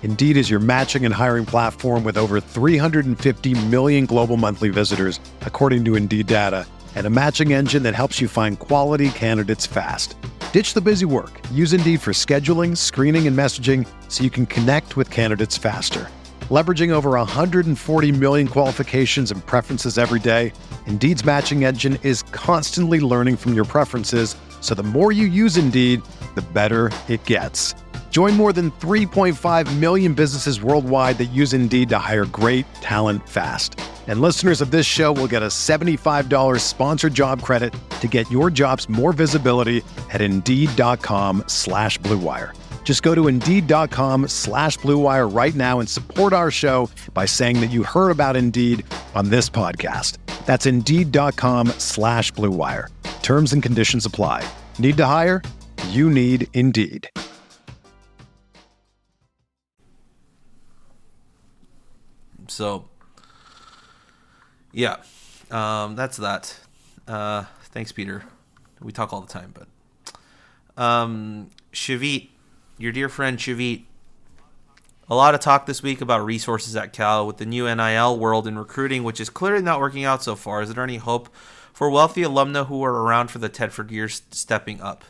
Indeed is your matching and hiring platform with over 350 million global monthly visitors, according to Indeed data, and a matching engine that helps you find quality candidates fast. Ditch the busy work. Use Indeed for scheduling, screening, and messaging so you can connect with candidates faster. Leveraging over 140 million qualifications and preferences every day, Indeed's matching engine is constantly learning from your preferences, so the more you use Indeed, the better it gets. Join more than 3.5 million businesses worldwide that use Indeed to hire great talent fast. And listeners of this show will get a $75 sponsored job credit to get your jobs more visibility at Indeed.com/Blue Wire. Just go to Indeed.com/Blue Wire right now and support our show by saying that you heard about Indeed on this podcast. That's Indeed.com/Blue Wire. Terms and conditions apply. Need to hire? You need Indeed. So, yeah, that's that. Thanks, Peter. We talk all the time, but Shavit, your dear friend Shavit, a lot of talk this week about resources at Cal with the new NIL world in recruiting, which is clearly not working out so far. Is there any hope for wealthy alumni who are around for the Tedford years stepping up?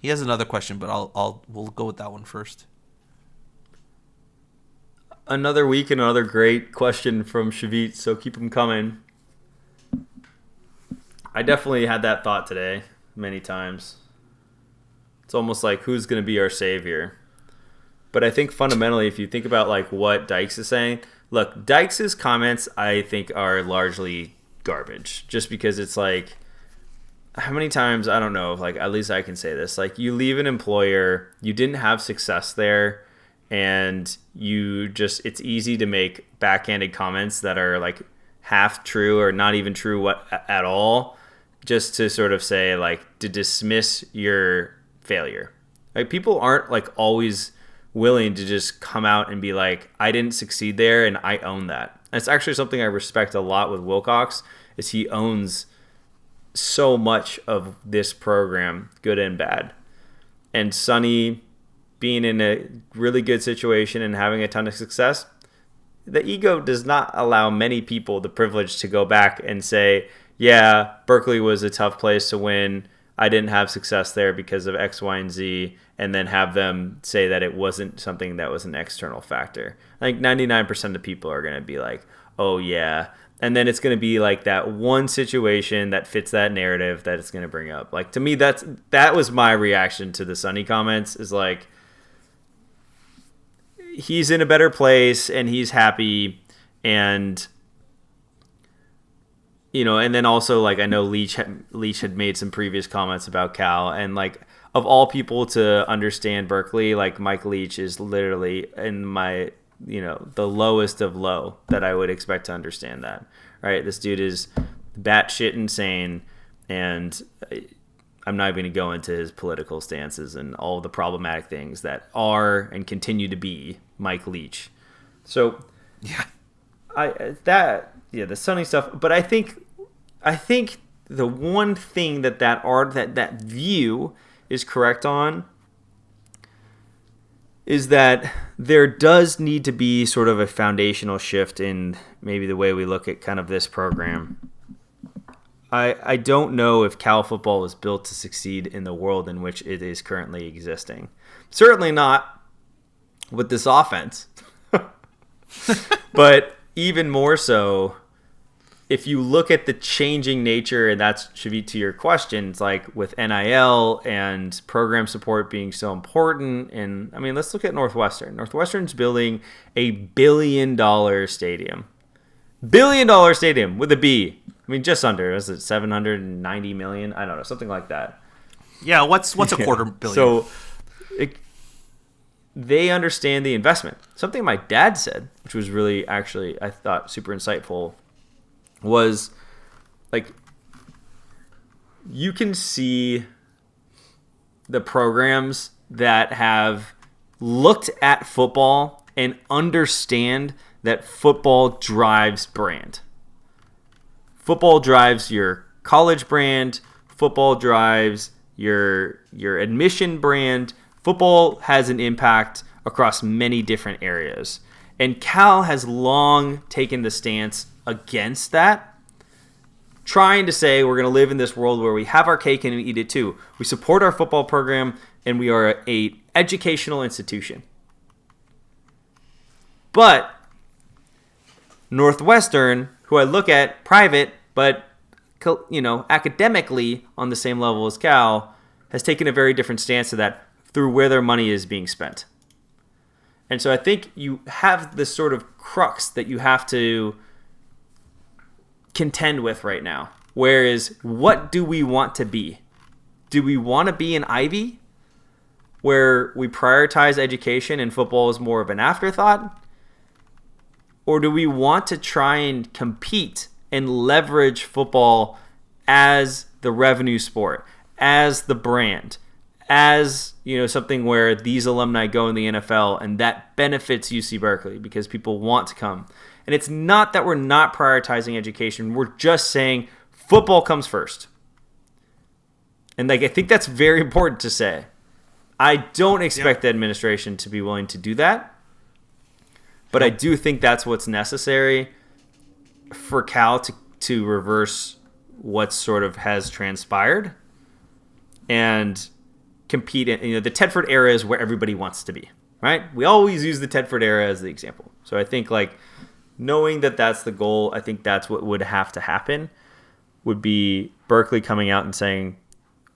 He has another question, but we'll go with that one first. Another week and another great question from Shavit, so keep them coming. I definitely had that thought today many times. It's almost like who's going to be our savior. But I think fundamentally, if you think about like what Dykes is saying, look, Dykes' comments I think are largely garbage. Just because it's like, how many times, I don't know, like at least I can say this, like you leave an employer, you didn't have success there, and it's easy to make backhanded comments that are like half true or not even true at all, just to sort of say like to dismiss your failure. Like people aren't like always willing to just come out and be like, I didn't succeed there and I own that. And it's actually something I respect a lot with Wilcox, is he owns so much of this program, good and bad. And Sonny being in a really good situation and having a ton of success, the ego does not allow many people the privilege to go back and say, yeah, Berkeley was a tough place to win. I didn't have success there because of X, Y, and Z, and then have them say that it wasn't something that was an external factor. I think 99% of people are going to be like, oh, yeah. And then it's going to be like that one situation that fits that narrative that it's going to bring up. Like, to me, that was my reaction to the Sonny comments, is like, he's in a better place and he's happy, and and then also, like, I know Leach had made some previous comments about Cal, and like, of all people to understand Berkeley, like Mike Leach is literally in my, the lowest of low that I would expect to understand that, right? This dude is batshit insane, and I'm not even going to go into his political stances and all the problematic things that are and continue to be Mike Leach. So, yeah, the Sonny stuff. But I think the one thing that view is correct on is that there does need to be sort of a foundational shift in maybe the way we look at kind of this program. I don't know if Cal football was built to succeed in the world in which it is currently existing. Certainly not with this offense. But even more so, if you look at the changing nature, and that's, Shavit, to your question, it's like with NIL and program support being so important. And I mean, let's look at Northwestern. Northwestern's building $1 billion stadium. $1 billion stadium with a B. I mean, just under. Was it 790 million? I don't know, something like that. Yeah, what's a quarter billion? So they understand the investment. Something my dad said, which was really, actually, I thought super insightful, was like, you can see the programs that have looked at football and understand that football drives brand. Football drives your college brand. Football drives your admission brand. Football has an impact across many different areas. And Cal has long taken the stance against that, trying to say we're going to live in this world where we have our cake and we eat it too. We support our football program, and we are an educational institution. But Northwestern, who I look at private, but academically on the same level as Cal, has taken a very different stance to that through where their money is being spent. And so I think you have this sort of crux that you have to contend with right now. Whereas, what do we want to be? Do we want to be an Ivy, where we prioritize education and football is more of an afterthought? Or do we want to try and compete and leverage football as the revenue sport, as the brand, as something where these alumni go in the NFL and that benefits UC Berkeley because people want to come? And it's not that we're not prioritizing education. We're just saying football comes first. And I think that's very important to say. I don't expect the administration to be willing to do that. But I do think that's what's necessary for Cal to reverse what sort of has transpired and compete in, the Tedford era is where everybody wants to be, right? We always use the Tedford era as the example. So I think like knowing that that's the goal, I think that's what would have to happen, would be Berkeley coming out and saying,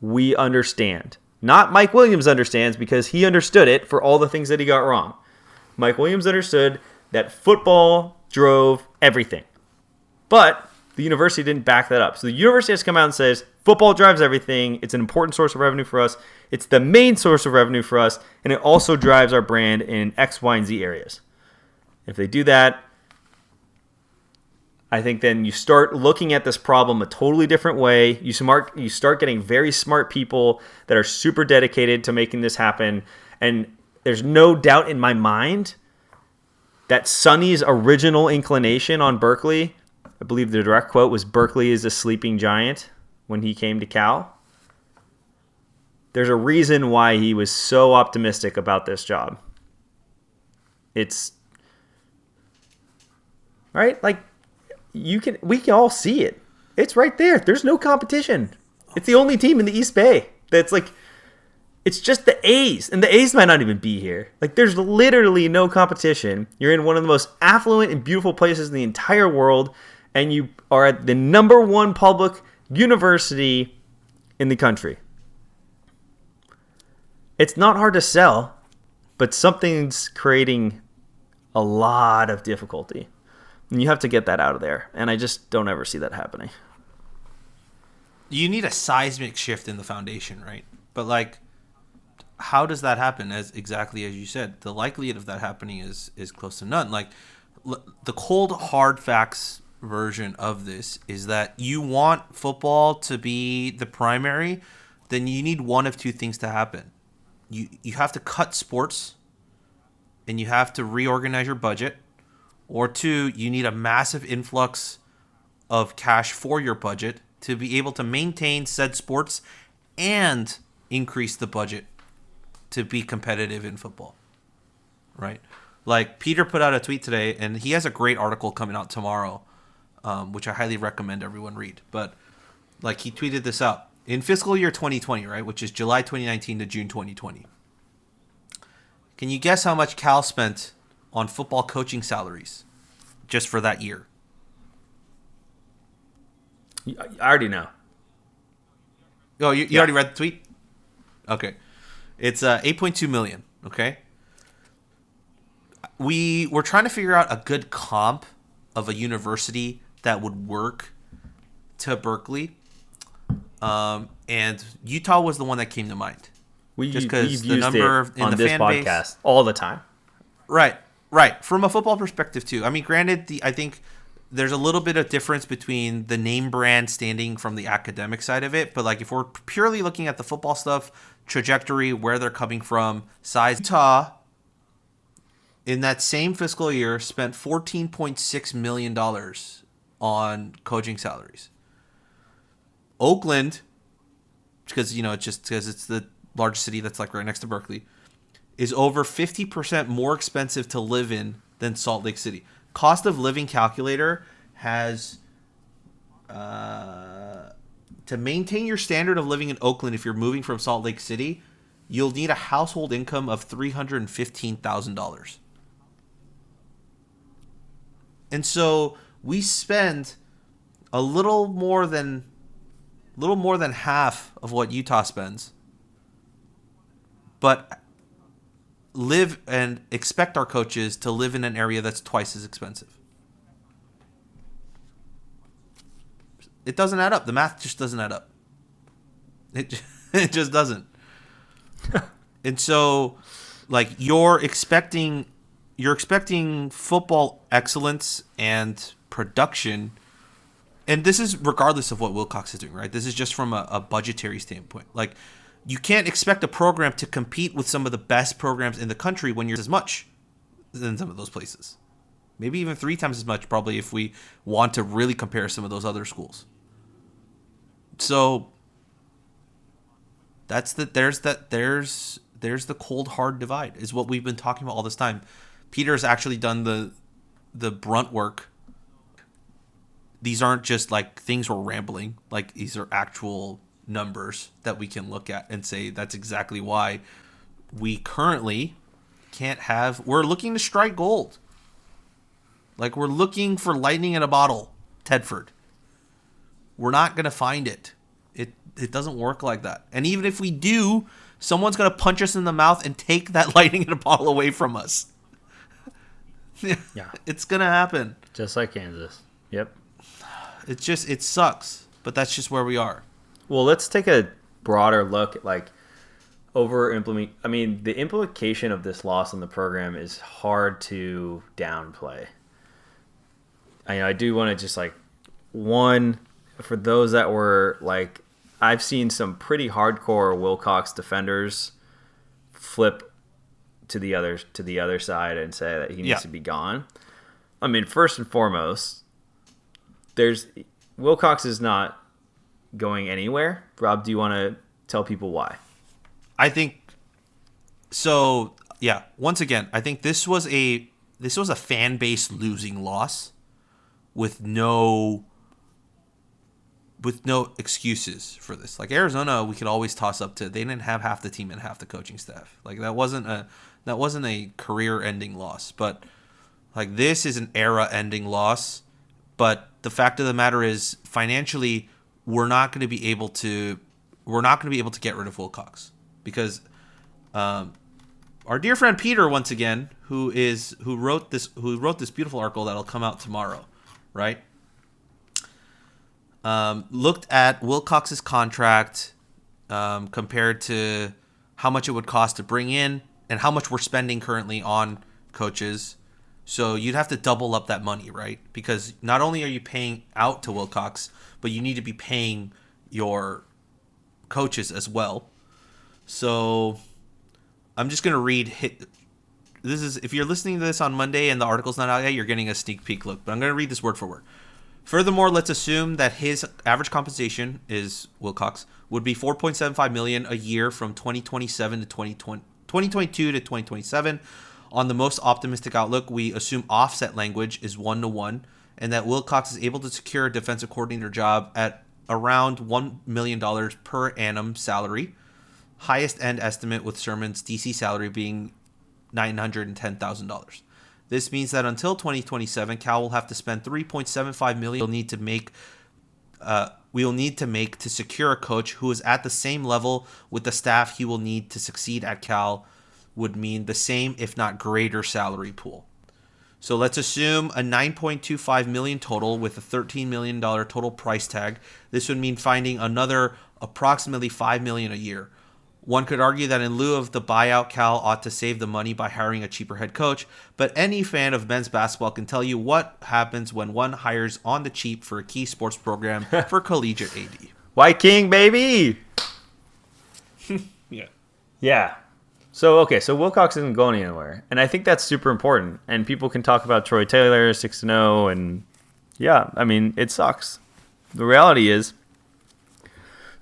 we understand. Not Mike Williams understands, because he understood it for all the things that he got wrong. Mike Williams understood that football drove everything. But the university didn't back that up. So the university has to come out and says, football drives everything. It's an important source of revenue for us. It's the main source of revenue for us. And it also drives our brand in X, Y, and Z areas. If they do that, I think then you start looking at this problem a totally different way. You start getting very smart people that are super dedicated to making this happen. And there's no doubt in my mind that Sonny's original inclination on Berkeley, I believe the direct quote was, Berkeley is a sleeping giant, when he came to Cal. There's a reason why he was so optimistic about this job. It's right, like we can all see it. It's right there. There's no competition. It's the only team in the East Bay that's like, it's just the A's, and the A's might not even be here. Like, there's literally no competition. You're in one of the most affluent and beautiful places in the entire world, and you are at the number one public university in the country. It's not hard to sell, but something's creating a lot of difficulty. And you have to get that out of there. And I just don't ever see that happening. You need a seismic shift in the foundation, right? But like, how does that happen? As exactly as you said, the likelihood of that happening is close to none. Like, the cold hard facts version of this is that you want football to be the primary, then you need one of two things to happen. You have to cut sports, and you have to reorganize your budget, or two, you need a massive influx of cash for your budget to be able to maintain said sports and increase the budget to be competitive in football, right? Like, Peter put out a tweet today, and he has a great article coming out tomorrow, which I highly recommend everyone read. But like, he tweeted this out. In fiscal year 2020, right, which is July 2019 to June 2020, can you guess how much Cal spent on football coaching salaries just for that year? I already know. Oh, you already read the tweet? Okay. It's $8.2 million, okay? We were trying to figure out a good comp of a university that would work to Berkeley. And Utah was the one that came to mind. Just because the number in the fan base, podcast all the time. Right. From a football perspective too. I mean, granted, I think there's a little bit of difference between the name brand standing from the academic side of it, but like, if we're purely looking at the football stuff, trajectory, where they're coming from, size, Utah in that same fiscal year spent $14.6 million on coaching salaries. Oakland, because it's the largest city that's like right next to Berkeley, is over 50% more expensive to live in than Salt Lake City. Cost of living calculator has to maintain your standard of living in Oakland, if you're moving from Salt Lake City, you'll need a household income of $315,000. And so we spend a little more than half of what Utah spends, but live and expect our coaches to live in an area that's twice as expensive. It doesn't add up. The math just doesn't add up. It just doesn't. And so, like, you're expecting football excellence and production. And this is regardless of what Wilcox is doing, right? This is just from a budgetary standpoint. Like, you can't expect a program to compete with some of the best programs in the country when you're as much than some of those places. Maybe even 3 times as much, probably, if we want to really compare some of those other schools. So there's the cold hard divide, is what we've been talking about all this time. Peter's actually done the brunt work. These aren't just like things we're rambling. Like, these are actual numbers that we can look at and say that's exactly why we currently can't have. We're looking to strike gold. Like, we're looking for lightning in a bottle, Tedford. We're not going to find it. It doesn't work like that. And even if we do, someone's going to punch us in the mouth and take that lightning in a bottle away from us. Yeah. It's going to happen. Just like Kansas. Yep. It sucks, but that's just where we are. Well, let's take a broader look at like the implication of this loss in the program is hard to downplay. I do want to just like for those that were like, I've seen some pretty hardcore Wilcox defenders flip to the other side and say that he needs to be gone. I mean, first and foremost, Wilcox is not going anywhere. Rob, do you want to tell people why? I think so. Yeah. Once again, I think this was a fan base losing loss with no excuses for this. Like Arizona, we could always toss up to. They didn't have half the team and half the coaching staff. Like that wasn't a career-ending loss. But like this is an era-ending loss. But the fact of the matter is, financially, we're not going to be able to get rid of Wilcox because our dear friend Peter, once again, who wrote this beautiful article that'll come out tomorrow, right? Looked at Wilcox's contract compared to how much it would cost to bring in and how much we're spending currently on coaches. So you'd have to double up that money, right? Because not only are you paying out to Wilcox, but you need to be paying your coaches as well. So I'm just going to read. This is, if you're listening to this on Monday and the article's not out yet, you're getting a sneak peek look. But I'm going to read this word for word. Furthermore, let's assume that his average compensation is Wilcox would be $4.75 million a year from 2027 to 2022 to 2027. On the most optimistic outlook, we assume offset language is 1-to-1, and that Wilcox is able to secure a defensive coordinator job at around $1 million per annum salary. Highest end estimate with Sherman's DC salary being $910,000. This means that until 2027, Cal will have to spend $3.75 million. We will need to make to secure a coach who is at the same level with the staff he will need to succeed at Cal. Would mean the same, if not greater, salary pool. So let's assume a $9.25 million total with a $13 million total price tag. This would mean finding another approximately $5 million a year. One could argue that in lieu of the buyout, Cal ought to save the money by hiring a cheaper head coach, but any fan of men's basketball can tell you what happens when one hires on the cheap for a key sports program for collegiate AD. White King, baby! Yeah. So Wilcox isn't going anywhere, and I think that's super important. And people can talk about Troy Taylor 6-0, and yeah, I mean it sucks. The reality is,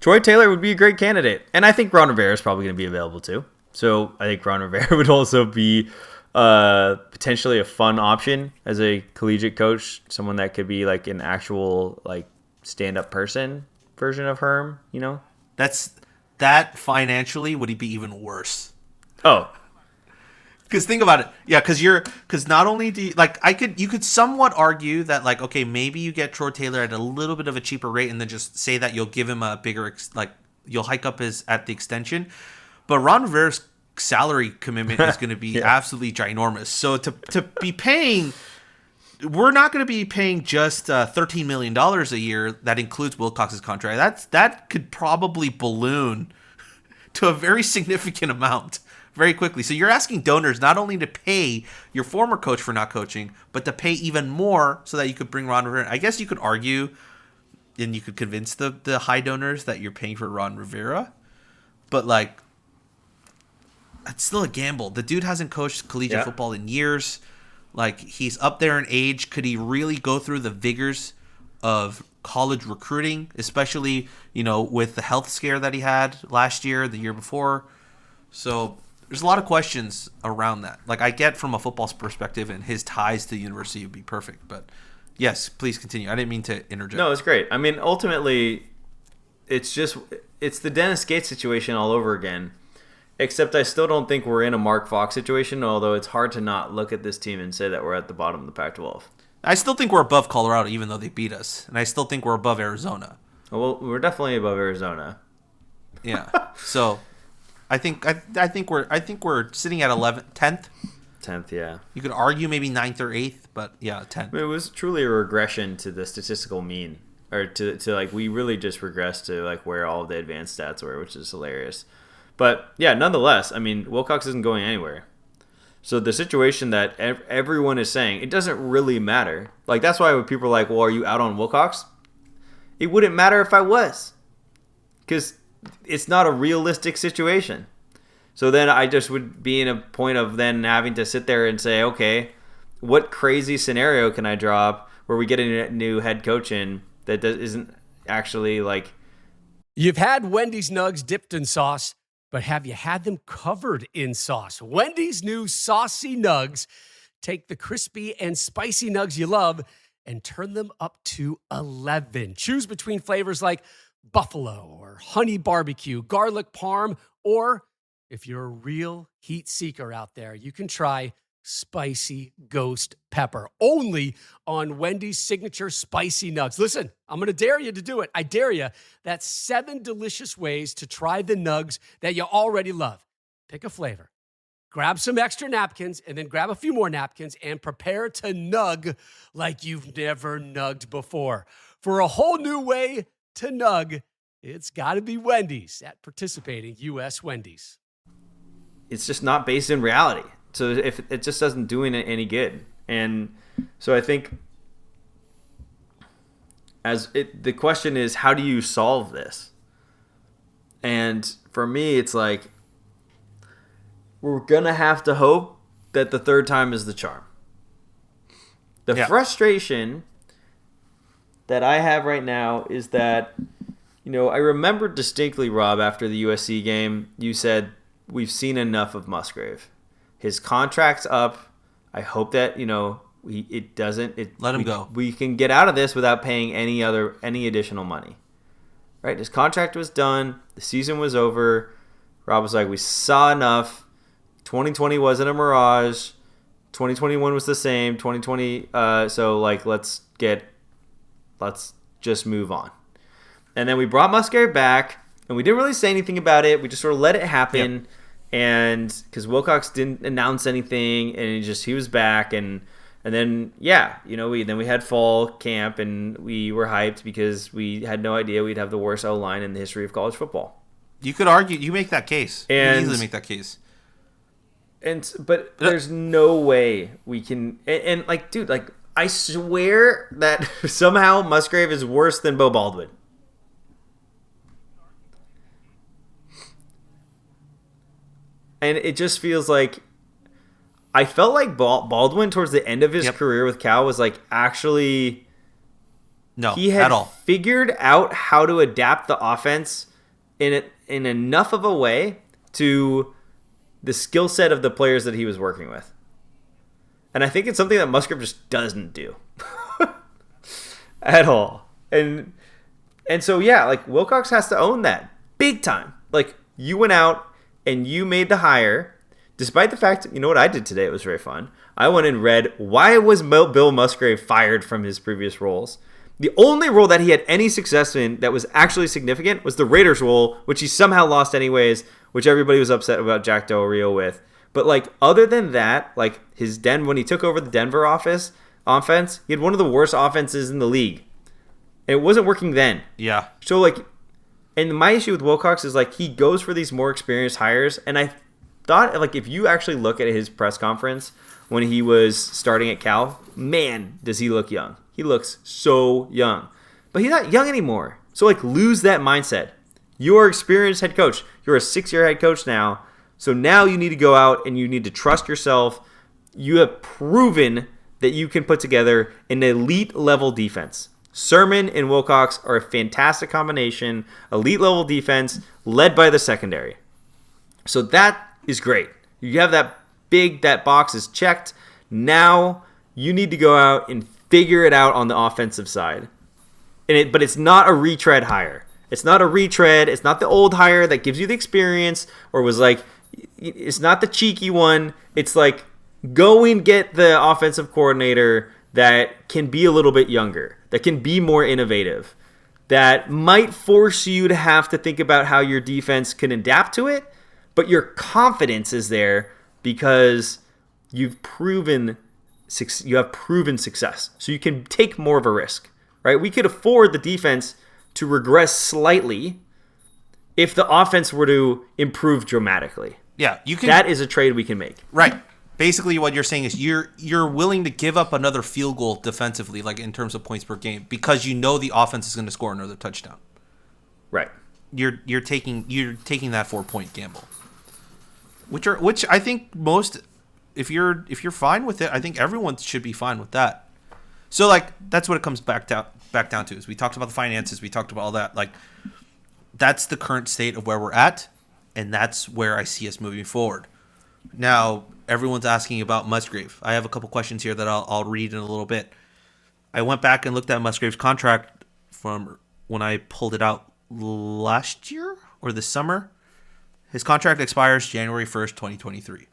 Troy Taylor would be a great candidate, and I think Ron Rivera is probably going to be available too. So I think Ron Rivera would also be potentially a fun option as a collegiate coach, someone that could be like an actual like stand-up person version of Herm. You know, that financially would be even worse. Oh, because think about it. Yeah, because not only do you could somewhat argue that like, okay, maybe you get Troy Taylor at a little bit of a cheaper rate and then just say that you'll give him a bigger, you'll hike up his at the extension. But Ron Rivera's salary commitment is going to be absolutely ginormous. So to be paying, we're not going to be paying just $13 million a year. That includes Wilcox's contract. That could probably balloon to a very significant amount very quickly. So you're asking donors not only to pay your former coach for not coaching, but to pay even more so that you could bring Ron Rivera. I guess you could argue and you could convince the high donors that you're paying for Ron Rivera. But like, it's still a gamble. The dude hasn't coached collegiate football in years. Like, he's up there in age. Could he really go through the vigors of college recruiting, especially, with the health scare that he had last year, the year before? So there's a lot of questions around that. Like, I get from a football perspective, and his ties to the university would be perfect. But yes, please continue. I didn't mean to interject. No, it's great. I mean, ultimately, it's the Dennis Gates situation all over again. Except I still don't think we're in a Mark Fox situation, although it's hard to not look at this team and say that we're at the bottom of the Pac-12. I still think we're above Colorado, even though they beat us, and I still think we're above Arizona. Well, we're definitely above Arizona. Yeah. So, I think we're sitting at 10th. 10th, yeah. You could argue maybe 9th or 8th, but yeah, 10th. It was truly a regression to the statistical mean, or to like we really just regressed to like where all of the advanced stats were, which is hilarious. But yeah, nonetheless, I mean, Wilcox isn't going anywhere. So the situation that everyone is saying, it doesn't really matter. Like, that's why when people are like, well, are you out on Wilcox? It wouldn't matter if I was. Because it's not a realistic situation. So then I just would be in a point of then having to sit there and say, okay, what crazy scenario can I drop where we get a new head coach in that isn't actually like... You've had Wendy's nugs dipped in sauce, but have you had them covered in sauce? Wendy's new saucy nugs take the crispy and spicy nugs you love and turn them up to 11. Choose between flavors like buffalo or honey barbecue, garlic parm, or if you're a real heat seeker out there, you can try spicy ghost pepper, only on Wendy's signature spicy nugs. Listen, I'm going to dare you to do it. I dare you. That's 7 delicious ways to try the nugs that you already love. Pick a flavor, grab some extra napkins, and then grab a few more napkins and prepare to nug like you've never nugged before. For a whole new way to nug, it's got to be Wendy's at participating U.S. Wendy's. It's just not based in reality. So if it just doesn't do any good. And so I think the question is, how do you solve this? And for me, it's like, we're going to have to hope that the third time is the charm. The frustration that I have right now is that, I remember distinctly, Rob, after the USC game, you said, we've seen enough of Musgrave. His contract's up. I hope that, let him go. We can get out of this without paying any additional money. Right? His contract was done. The season was over. Rob was like, we saw enough. 2020 wasn't a mirage. 2021 was the same. 2020, so like let's just move on. And then we brought Musgrave back, and we didn't really say anything about it. We just sort of let it happen. Yep. And because Wilcox didn't announce anything, and he was back, and then we had fall camp, and we were hyped because we had no idea we'd have the worst O-line in the history of college football. You could argue, you make that case. You can easily make that case. But there's no way we can. And like, dude, like I swear that somehow Musgrave is worse than Beau Baldwin. And it just feels like I felt like Baldwin towards the end of his career with Cal was like actually he had figured out how to adapt the offense in enough of a way to the skill set of the players that he was working with. And I think it's something that Musgrave just doesn't do at all. And so, like Wilcox has to own that big time. Like you went out and you made the hire, despite the fact, you know what I did today? It was very fun. I went and read, why was Bill Musgrave fired from his previous roles? The only role that he had any success in that was actually significant was the Raiders role, which he somehow lost anyways, which everybody was upset about Jack Del Rio with. But like other than that, like when he took over the Denver offense, he had one of the worst offenses in the league. And it wasn't working then. Yeah. So like, and my issue with Wilcox is like he goes for these more experienced hires, and I thought like if you actually look at his press conference when he was starting at Cal, man, does he look young. He looks so young. But he's not young anymore. So like lose that mindset. You're an experienced head coach. You're a 6-year head coach now. So now you need to go out and you need to trust yourself. You have proven that you can put together an elite level defense. Sermon and Wilcox are a fantastic combination. Elite level defense led by the secondary. So that is great. You have that box is checked. Now you need to go out and figure it out on the offensive side. But it's not a retread hire. It's not a retread. It's not the old hire that gives you the experience or was like, it's not the cheeky one. It's like go and get the offensive coordinator that can be a little bit younger, that can be more innovative, that might force you to have to think about how your defense can adapt to it, but your confidence is there because you have proven success. So you can take more of a risk, right? We could afford the defense to regress slightly if the offense were to improve dramatically. Yeah, you can. That is a trade we can make. Right. Basically, what you're saying is you're willing to give up another field goal defensively, like in terms of points per game, because you know the offense is going to score another touchdown. Right. You're taking that 4-point gamble, which I think most, if you're fine with it, I think everyone should be fine with that. So like that's what it comes back down to. Is we talked about the finances, we talked about all that. Like that's the current state of where we're at, and that's where I see us moving forward. Now, everyone's asking about Musgrave. I have a couple questions here that I'll read in a little bit. I went back and looked at Musgrave's contract from when I pulled it out last year or this summer. His contract expires January 1st, 2023.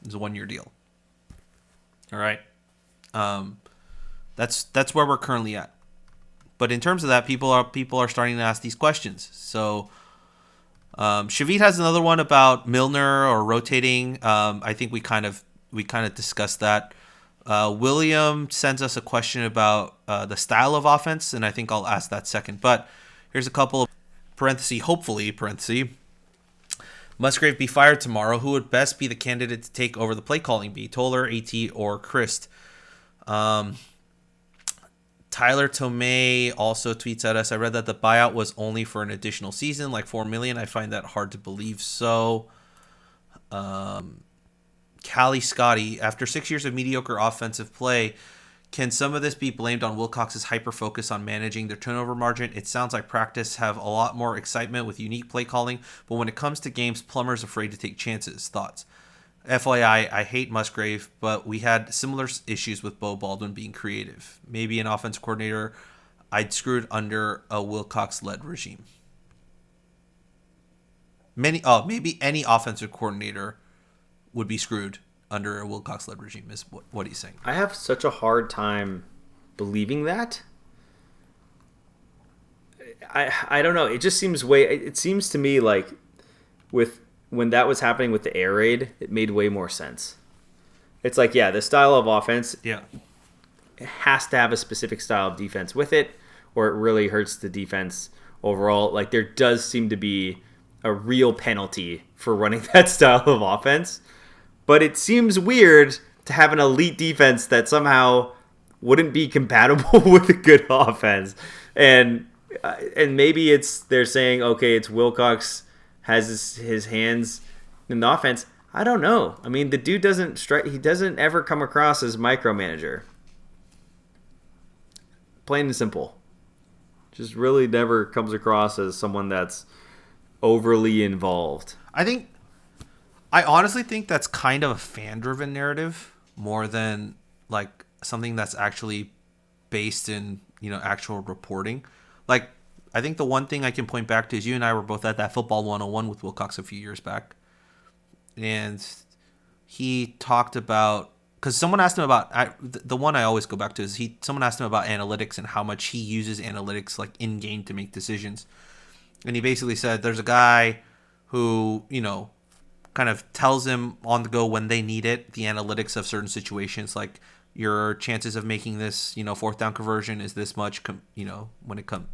It's a 1-year deal. All right. That's where we're currently at. But in terms of that, people are starting to ask these questions. So Shavit has another one about Milner or rotating. I think we kind of discussed that. William sends us a question about the style of offense, and I think I'll ask that second. But here's a couple of hopefully, Musgrave be fired tomorrow. Who would best be the candidate to take over the play calling? Be Toller, AT, or Christ? Tyler Tomei also tweets at us, I read that the buyout was only for an additional season, like $4 million. I find that hard to believe. So, Callie Scotty, after 6 years of mediocre offensive play, can some of this be blamed on Wilcox's hyper-focus on managing their turnover margin? It sounds like practice have a lot more excitement with unique play calling, but when it comes to games, Plummer's afraid to take chances. Thoughts? FYI, I hate Musgrave, but we had similar issues with Bo Baldwin being creative. Maybe an offensive coordinator I'd screwed under a Wilcox-led regime. Maybe any offensive coordinator would be screwed under a Wilcox-led regime is what he's saying. I have such a hard time believing that. I don't know. It just seems it seems to me like when that was happening with the air raid, it made way more sense. It's like, yeah, the style of offense, yeah, it has to have a specific style of defense with it, or it really hurts the defense overall. Like, there does seem to be a real penalty for running that style of offense. But it seems weird to have an elite defense that somehow wouldn't be compatible with a good offense. And maybe they're saying, okay, it's Wilcox has his hands in the offense. I don't know. I mean, the dude he doesn't ever come across as micromanager. Plain and simple. Just really never comes across as someone that's overly involved. I honestly think that's kind of a fan-driven narrative more than like something that's actually based in, actual reporting. Like, I think the one thing I can point back to is you and I were both at that Football 101 with Wilcox a few years back. And he talked about, because someone asked him about, the one I always go back to is someone asked him about analytics and how much he uses analytics like in-game to make decisions. And he basically said there's a guy who, kind of tells him on the go when they need it, the analytics of certain situations, like your chances of making this, fourth down conversion is this much, when it comes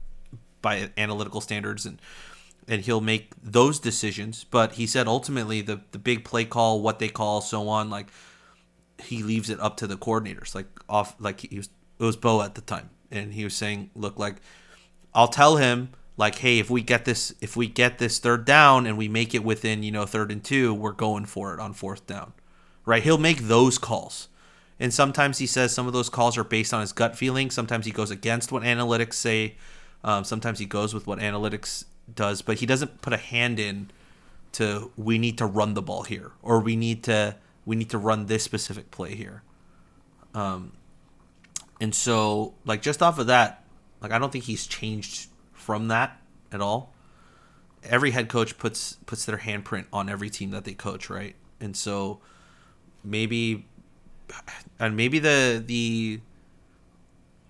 by analytical standards, and he'll make those decisions. But he said ultimately the big play call, what they call, so on, like he leaves it up to the coordinators. It was Bo at the time, and he was saying, look, like I'll tell him, like, hey, if we get this third down and we make it within 3rd and 2, we're going for it on 4th down, right? He'll make those calls. And sometimes he says some of those calls are based on his gut feeling. Sometimes he goes against what analytics say. Sometimes he goes with what analytics does, but he doesn't put a hand in to, we need to run the ball here, or we need to run this specific play here. And so, like, just off of that, like, I don't think he's changed from that at all. Every head coach puts their handprint on every team that they coach, right? And so maybe and maybe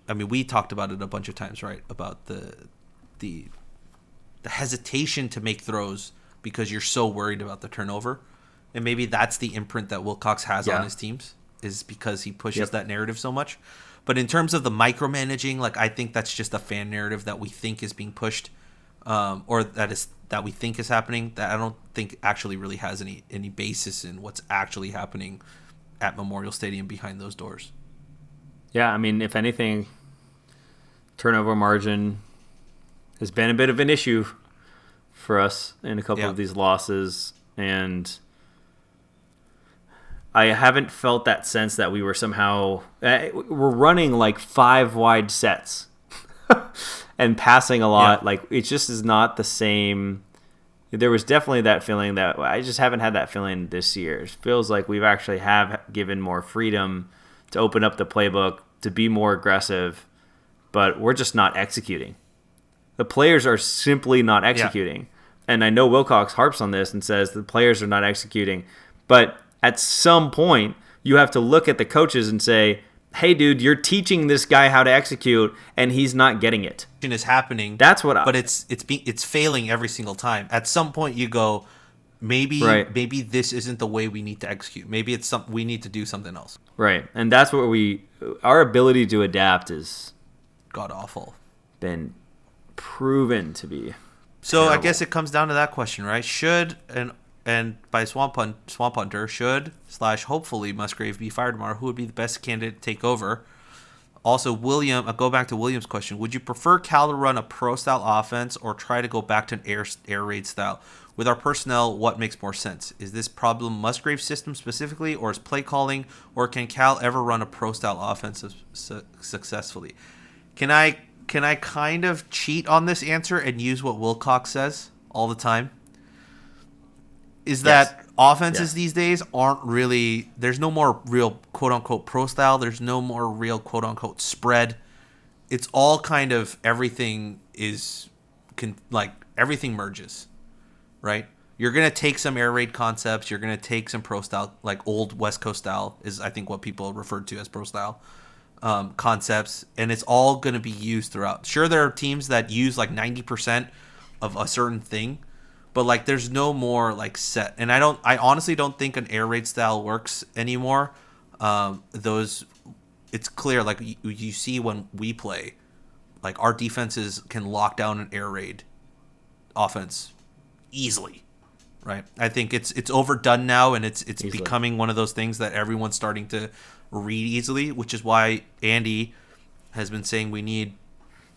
I mean, we talked about it a bunch of times, right? About the hesitation to make throws because you're so worried about the turnover. And maybe that's the imprint that Wilcox has on his teams, is because he pushes that narrative so much. But in terms of the micromanaging, like, I think that's just a fan narrative that we think is being pushed, or that we think is happening, that I don't think actually really has any basis in what's actually happening at Memorial Stadium behind those doors. Yeah, I mean, if anything, turnover margin has been a bit of an issue for us in a couple of these losses, and I haven't felt that sense that we were somehow we're running like 5 wide sets and passing a lot. Yeah. Like, it just is not the same. There was definitely that feeling that I just haven't had that feeling this year. It feels like we've actually have given more freedom to open up the playbook, to be more aggressive, but we're just not executing. The players are simply not executing. Yeah. And I know Wilcox harps on this and says the players are not executing, but at some point you have to look at the coaches and say, hey, dude, you're teaching this guy how to execute, and he's not getting it. It is happening. That's what. But it's failing every single time. At some point, you go, maybe this isn't the way we need to execute. Maybe it's we need to do something else. Right, and that's what our ability to adapt is god awful. Been proven to be. So terrible. I guess it comes down to that question, right? Should and by Swamp Hunter, hopefully Musgrave be fired tomorrow? Who would be the best candidate to take over? Also, William, I'll go back to William's question. Would you prefer Cal to run a pro-style offense or try to go back to an air raid style? With our personnel, what makes more sense? Is this problem Musgrave's system specifically, or is play calling, or can Cal ever run a pro-style offense successfully? Can I kind of cheat on this answer and use what Wilcox says all the time? Is that offenses these days aren't really, there's no more real quote-unquote pro style. There's no more real quote-unquote spread. It's all kind of everything everything merges, right? You're going to take some air raid concepts. You're going to take some pro style, like old West Coast style is I think what people referred to as pro style concepts. And it's all going to be used throughout. Sure, there are teams that use like 90% of a certain thing, but like there's no more like set. And I honestly don't think an air raid style works anymore. It's clear, like you see when we play, like our defenses can lock down an air raid offense easily, right? I think it's overdone now, and it's becoming one of those things that everyone's starting to read easily, which is why Andy has been saying we need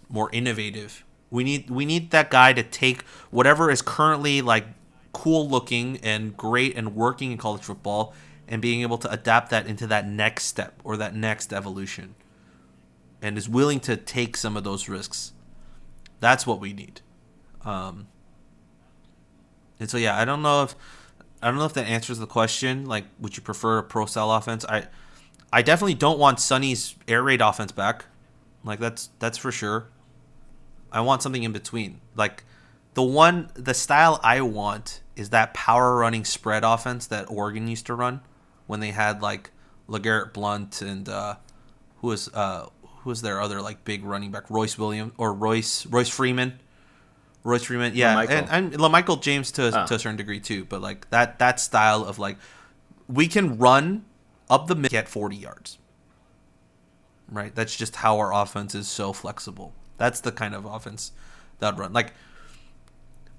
more innovative. We need that guy to take whatever is currently like cool looking and great and working in college football and being able to adapt that into that next step or that next evolution, and is willing to take some of those risks. That's what we need. And so I don't know if that answers the question. Like, would you prefer a pro style offense? I definitely don't want Sonny's air raid offense back. Like that's for sure. I want something in between. Like the style I want is that power running spread offense that Oregon used to run when they had like LeGarrette Blount and who was their other like big running back, Royce Freeman. Yeah, and LaMichael James to a certain degree too. But like that style of like we can run up the mid at 40 yards. Right? That's just how our offense is so flexible. That's the kind of offense that I'd run. Like,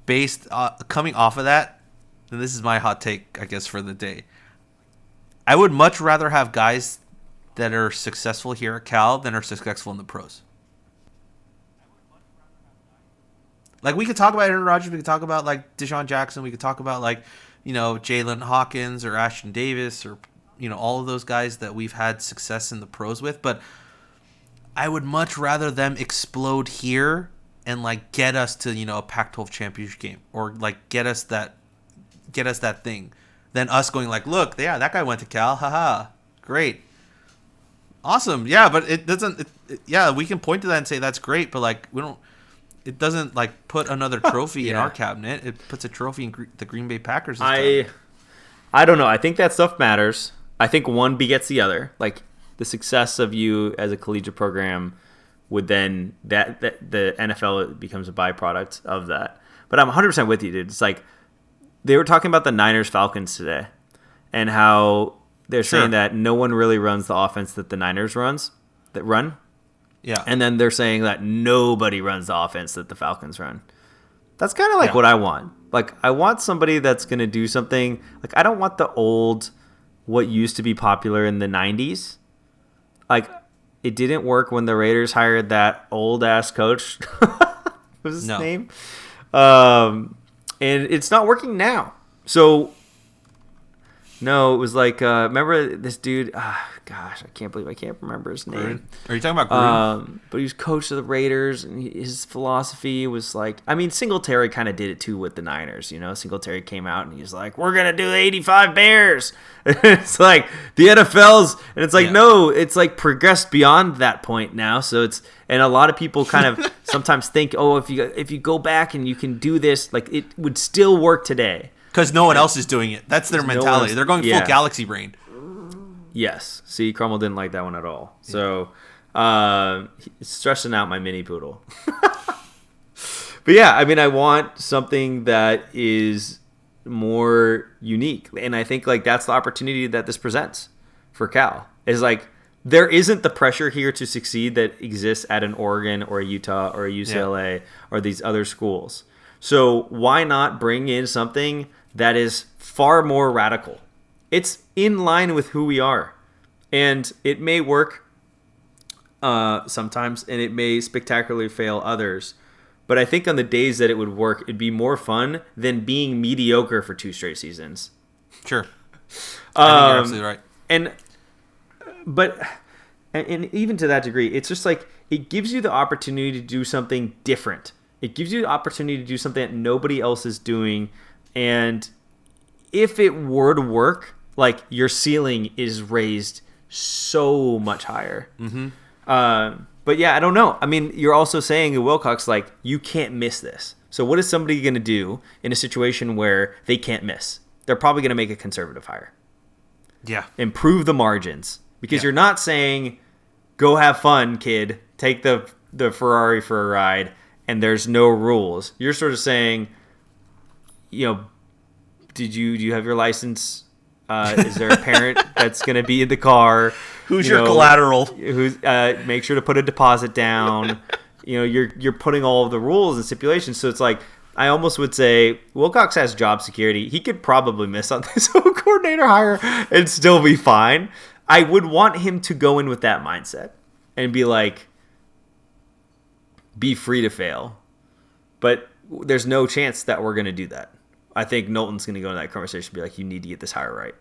based coming off of that, and this is my hot take, I guess, for the day. I would much rather have guys that are successful here at Cal than are successful in the pros. Like, we could talk about Aaron Rodgers, we could talk about like Deshaun Jackson, we could talk about like, Jalen Hawkins or Ashton Davis or all of those guys that we've had success in the pros with, but I would much rather them explode here and like get us to a Pac-12 championship game or like get us that thing than us going like, look, that guy went to Cal, haha, great, awesome, but it doesn't. We can point to that and say that's great, but like we don't. It doesn't like put another trophy in our cabinet. It puts a trophy in the Green Bay Packers. I don't know. I think that stuff matters. I think one begets the other. Like the success of you as a collegiate program would then that the NFL becomes a byproduct of that. But I'm 100% with you, dude. It's like they were talking about the Niners Falcons today and how they're saying that no one really runs the offense that the Niners run. Yeah. And then they're saying that nobody runs the offense that the Falcons run. That's kind of like what I want. Like, I want somebody that's going to do something. Like, I don't want the old, what used to be popular in the 90s. Like, it didn't work when the Raiders hired that old-ass coach. What was his name? And it's not working now. So, no, it was like, remember this dude? Gosh, I can't believe I can't remember his name. Are you talking about Gruden? But he was coach of the Raiders, and his philosophy was like, I mean, Singletary kind of did it too with the Niners. You know, Singletary came out and he's like, "We're gonna do 85 Bears." It's like the NFL's, and it's like no, it's like progressed beyond that point now. So it's, and a lot of people kind of sometimes think, oh, if you go back and you can do this, like it would still work today. Because no one else is doing it. That's their mentality. They're going full galaxy brain. Yes. See, Cromwell didn't like that one at all. So, he's stressing out my mini poodle. But yeah, I mean, I want something that is more unique. And I think like that's the opportunity that this presents for Cal. Is like, there isn't the pressure here to succeed that exists at an Oregon or a Utah or a UCLA or these other schools. So why not bring in something that is far more radical? It's in line with who we are. And it may work sometimes, and it may spectacularly fail others. But I think on the days that it would work, it'd be more fun than being mediocre for 2 straight seasons. Sure. I think you're absolutely right. And even to that degree, it's just like it gives you the opportunity to do something different. It gives you the opportunity to do something that nobody else is doing. And if it were to work, like your ceiling is raised so much higher. Mm-hmm. But yeah, I don't know. I mean, you're also saying in Wilcox, like, you can't miss this. So what is somebody going to do in a situation where they can't miss? They're probably going to make a conservative hire. Yeah. Improve the margins. Because you're not saying, go have fun, kid. Take the Ferrari for a ride. And there's no rules. You're sort of saying, you know, do you have your license? Is there a parent that's going to be in the car? Who's your collateral? Who's make sure to put a deposit down. You know, you're putting all of the rules and stipulations. So it's like, I almost would say Wilcox has job security. He could probably miss on this whole coordinator hire and still be fine. I would want him to go in with that mindset and be like, be free to fail. But there's no chance that we're going to do that. I think Knowlton's going to go in that conversation and be like, you need to get this hire right.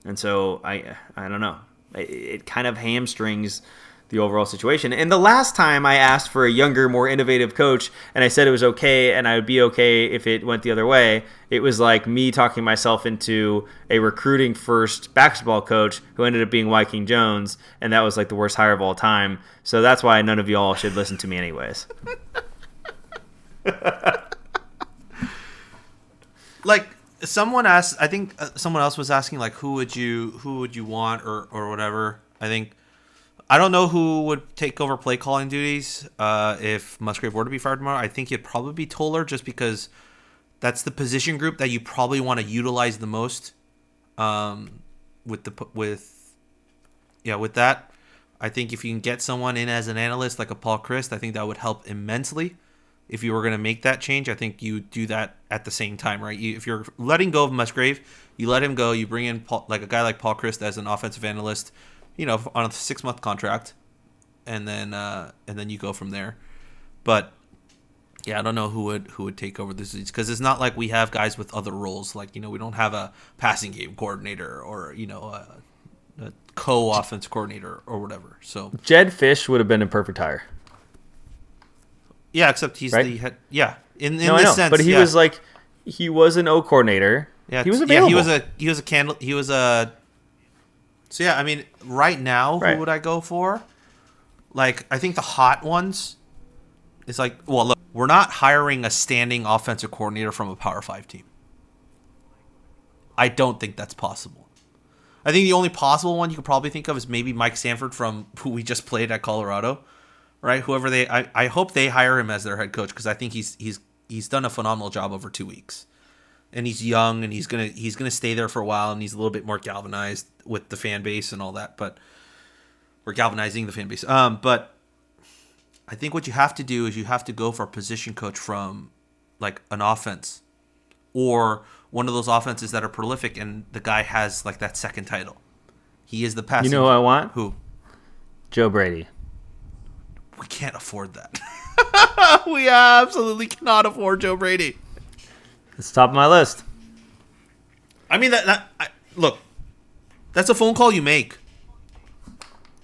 And so I don't know. It kind of hamstrings the overall situation. And the last time I asked for a younger, more innovative coach, and I said it was okay and I would be okay if it went the other way, it was like me talking myself into a recruiting first basketball coach who ended up being Wyking Jones, and that was like the worst hire of all time. So that's why none of y'all should listen to me anyways. Like someone asked, I think someone else was asking, like, who would you want or whatever. I don't know who would take over play calling duties if Musgrave were to be fired tomorrow. I think it'd probably be Toller, just because that's the position group that you probably want to utilize the most. With that, I think if you can get someone in as an analyst like a Paul Christ, I think that would help immensely. If you were going to make that change, I think you do that at the same time, right? If you're letting go of Musgrave, you let him go. You bring in a guy like Paul Christ as an offensive analyst, you know, on a 6-month contract, and then you go from there. But yeah, I don't know who would take over this, because it's not like we have guys with other roles. Like, you know, we don't have a passing game coordinator or, you know, a co-offense coordinator or whatever. So Jed Fish would have been a perfect hire. Yeah, except he's the head. Yeah, in no, this sense. But he was like, he was an O coordinator. Yeah, he was available. Yeah, he was a candle. He was a. So yeah, I mean, right now, who would I go for? Like, I think the hot ones. It's like, well, look, we're not hiring a standing offensive coordinator from a Power 5 team. I don't think that's possible. I think the only possible one you could probably think of is maybe Mike Sanford from who we just played at Colorado, right? Whoever I hope they hire him as their head coach because I think he's done a phenomenal job over 2 weeks, and he's young and he's gonna stay there for a while and he's a little bit more galvanized with the fan base and all that, but we're galvanizing the fan base. But I think what you have to do is you have to go for a position coach from like an offense or one of those offenses that are prolific and the guy has like that second title. He is the passing. You know who I want? Who? Joe Brady. We can't afford that. We absolutely cannot afford Joe Brady. It's top of my list. I mean, look, that's a phone call you make.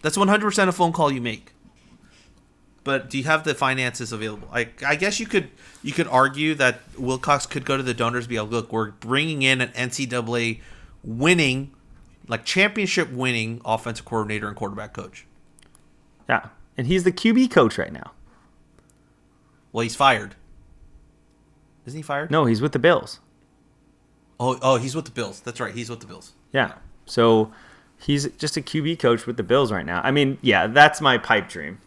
That's 100% a phone call you make. But do you have the finances available? I guess you could argue that Wilcox could go to the donors and be like, look, we're bringing in an NCAA winning, like championship winning offensive coordinator and quarterback coach. Yeah. And he's the QB coach right now. Well, he's fired. Isn't he fired? No, he's with the Bills. Oh, he's with the Bills. That's right. He's with the Bills. Yeah. So he's just a QB coach with the Bills right now. I mean, yeah, that's my pipe dream.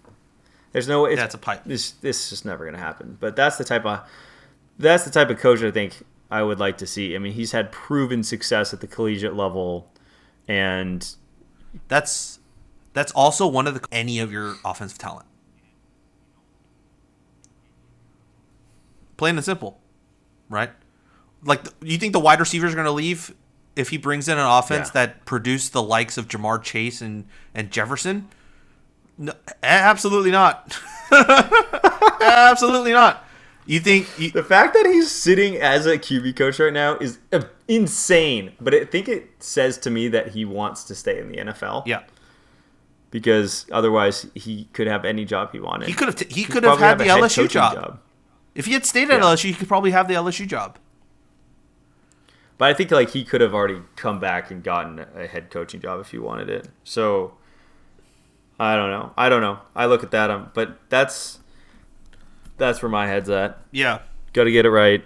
There's no way. That's a pipe. This is just never going to happen. But that's the type of coach I think I would like to see. I mean, he's had proven success at the collegiate level, and that's also one of any of your offensive talent. Plain and simple, right? Like, you think the wide receivers are going to leave if he brings in an offense that produced the likes of Jamar Chase and Jefferson? No, absolutely not. Absolutely not. You think the fact that he's sitting as a QB coach right now is insane, but I think it says to me that he wants to stay in the NFL. Yeah. Because otherwise he could have any job he wanted. He could have had the LSU job. If he had stayed at LSU, he could probably have the LSU job. But I think like he could have already come back and gotten a head coaching job if he wanted it. So I don't know. I look at that, but that's where my head's at. Yeah. Got to get it right.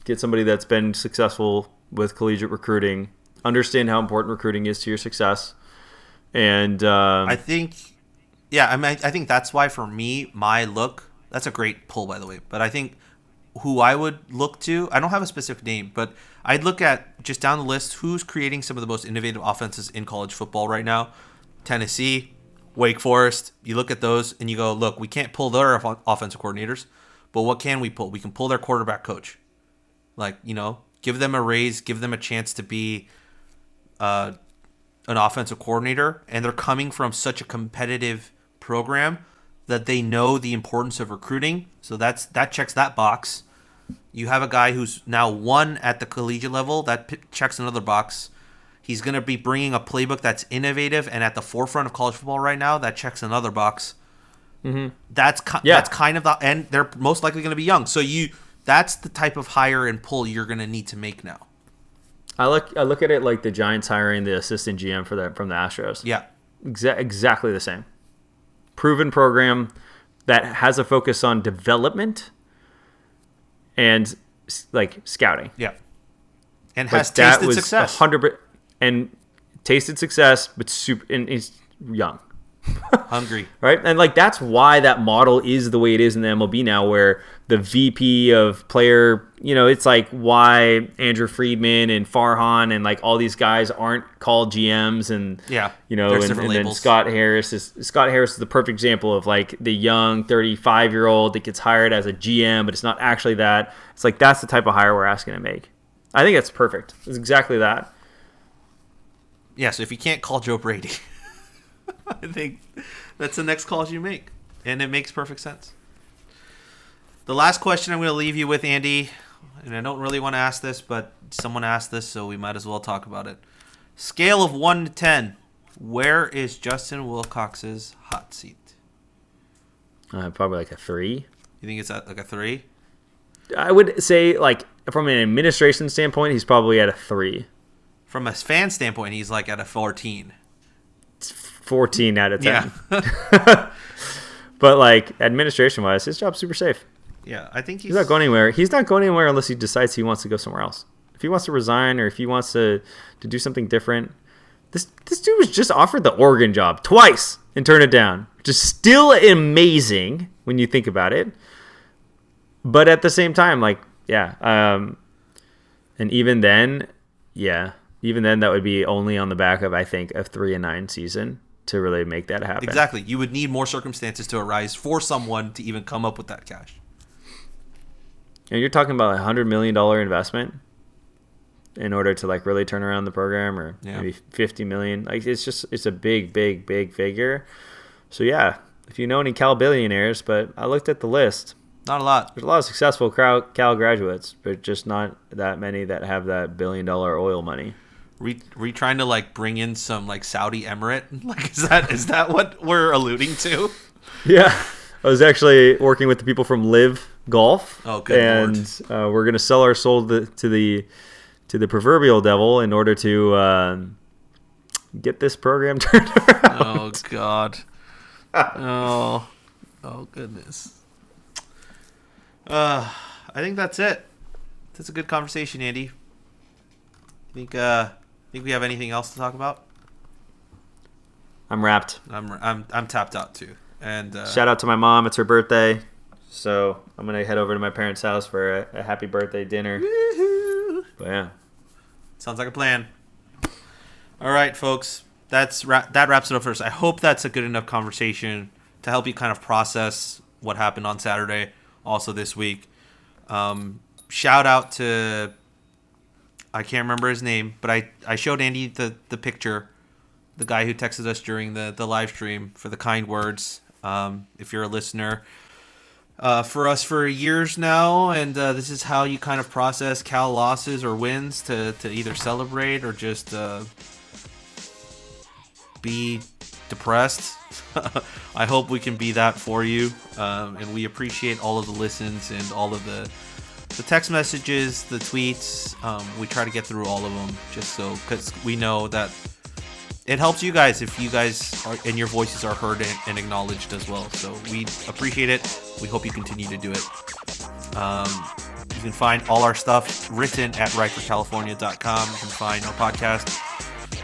Get somebody that's been successful with collegiate recruiting. Understand how important recruiting is to your success. And I think that's why for me, my look. That's a great pull, by the way. But I think who I would look to, I don't have a specific name, but I'd look at just down the list who's creating some of the most innovative offenses in college football right now. Tennessee, Wake Forest. You look at those and you go, look, we can't pull their offensive coordinators, but what can we pull? We can pull their quarterback coach. Like, give them a raise, give them a chance to be an offensive coordinator, and they're coming from such a competitive program that they know the importance of recruiting. So that checks that box. You have a guy who's now won at the collegiate level. That checks another box. He's going to be bringing a playbook that's innovative and at the forefront of college football right now. That checks another box. Mm-hmm. That's kind of the, and they're most likely going to be young. So that's the type of hire and pull you're going to need to make now. I look at it like the Giants hiring the assistant GM from the Astros. Yeah, exactly the same. Proven program that has a focus on development and like scouting. Yeah, and has tasted success. 100% and tasted success, but and he's young. Hungry. Right? And like that's why that model is the way it is in the MLB now, where the VP of player, it's like why Andrew Friedman and Farhan and like all these guys aren't called GMs and and then Scott Harris is the perfect example of like the young 35-year-old that gets hired as a GM, but it's not actually that. It's like that's the type of hire we're asking to make. I think that's perfect. It's exactly that. Yeah, so if you can't call Joe Brady, I think that's the next calls you make, and it makes perfect sense. The last question I'm going to leave you with, Andy, and I don't really want to ask this, but someone asked this, so we might as well talk about it. Scale of 1 to 10, where is Justin Wilcox's hot seat? Probably like a 3. You think it's at like a 3? I would say, like, from an administration standpoint, he's probably at a 3. From a fan standpoint, he's like at a 14. 14 out of 10. Yeah. But like administration wise, his job's super safe. Yeah, I think he's not going anywhere. He's not going anywhere unless he decides he wants to go somewhere else. If he wants to resign or if he wants to do something different, This dude was just offered the Oregon job twice and turned it down. Just still amazing when you think about it. But at the same time, like, yeah. And even then, that would be only on the back of, I think, a 3-9 season to really make that happen. Exactly. You would need more circumstances to arise for someone to even come up with that cash. And you're talking about a $100 million investment in order to like really turn around the program, or maybe 50 million. Like it's a big figure. So yeah, if you know any Cal billionaires, but I looked at the list. Not a lot. There's a lot of successful Cal graduates, but just not that many that have that $1 billion oil money. We trying to like bring in some like Saudi Emirate? Like is that what we're alluding to? Yeah, I was actually working with the people from Live Golf. Oh, good Lord. We're gonna sell our soul to the proverbial devil in order to get this program turned around. Oh God. Oh goodness. I think that's it. That's a good conversation, Andy. Think we have anything else to talk about? I'm wrapped. I'm tapped out too. And shout out to my mom. It's her birthday, so I'm gonna head over to my parents' house for a happy birthday dinner. Woo-hoo. But yeah, sounds like a plan. All right, folks. That wraps it up for us. I hope that's a good enough conversation to help you kind of process what happened on Saturday, also this week. Shout out to, I can't remember his name, but I showed Andy the picture, the guy who texted us during the live stream, for the kind words. If you're a listener for us for years now, and this is how you kind of process Cal losses or wins, to either celebrate or just be depressed. I hope we can be that for you, and we appreciate all of the listens and all of the text messages, the tweets. We try to get through all of them, just so, because we know that it helps you guys if you guys and your voices are heard and acknowledged as well. So we appreciate it. We hope you continue to do it. You can find all our stuff written at writeforcalifornia.com. You can find our podcast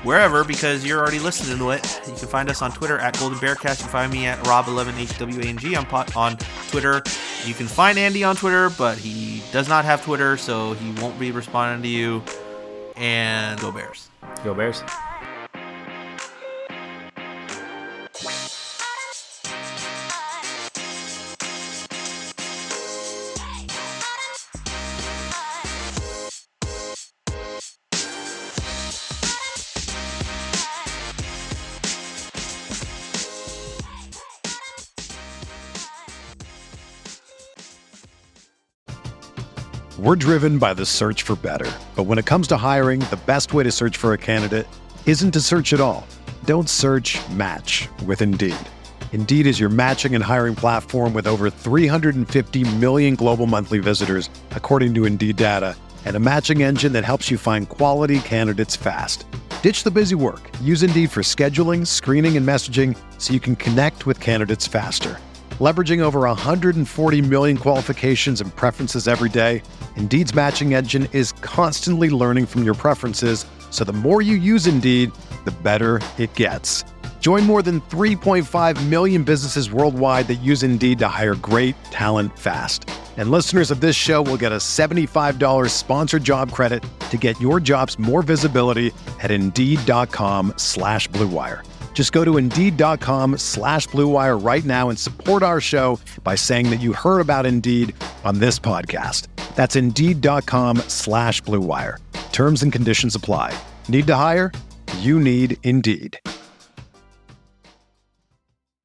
wherever, because you're already listening to it. You can find us on Twitter at Golden Bearcast. You can find me at Rob11HWANG on Twitter. You can find Andy on Twitter, but he does not have Twitter, so he won't be responding to you. And go Bears. Go Bears. We're driven by the search for better. But when it comes to hiring, the best way to search for a candidate isn't to search at all. Don't search, match with Indeed. Indeed is your matching and hiring platform with over 350 million global monthly visitors, according to Indeed data, and a matching engine that helps you find quality candidates fast. Ditch the busy work. Use Indeed for scheduling, screening, and messaging so you can connect with candidates faster. Leveraging over 140 million qualifications and preferences every day, Indeed's matching engine is constantly learning from your preferences, so the more you use Indeed, the better it gets. Join more than 3.5 million businesses worldwide that use Indeed to hire great talent fast. And listeners of this show will get a $75 sponsored job credit to get your jobs more visibility at Indeed.com/Blue Wire. Just go to Indeed.com/Blue Wire right now and support our show by saying that you heard about Indeed on this podcast. That's Indeed.com/Blue Wire. Terms and conditions apply. Need to hire? You need Indeed.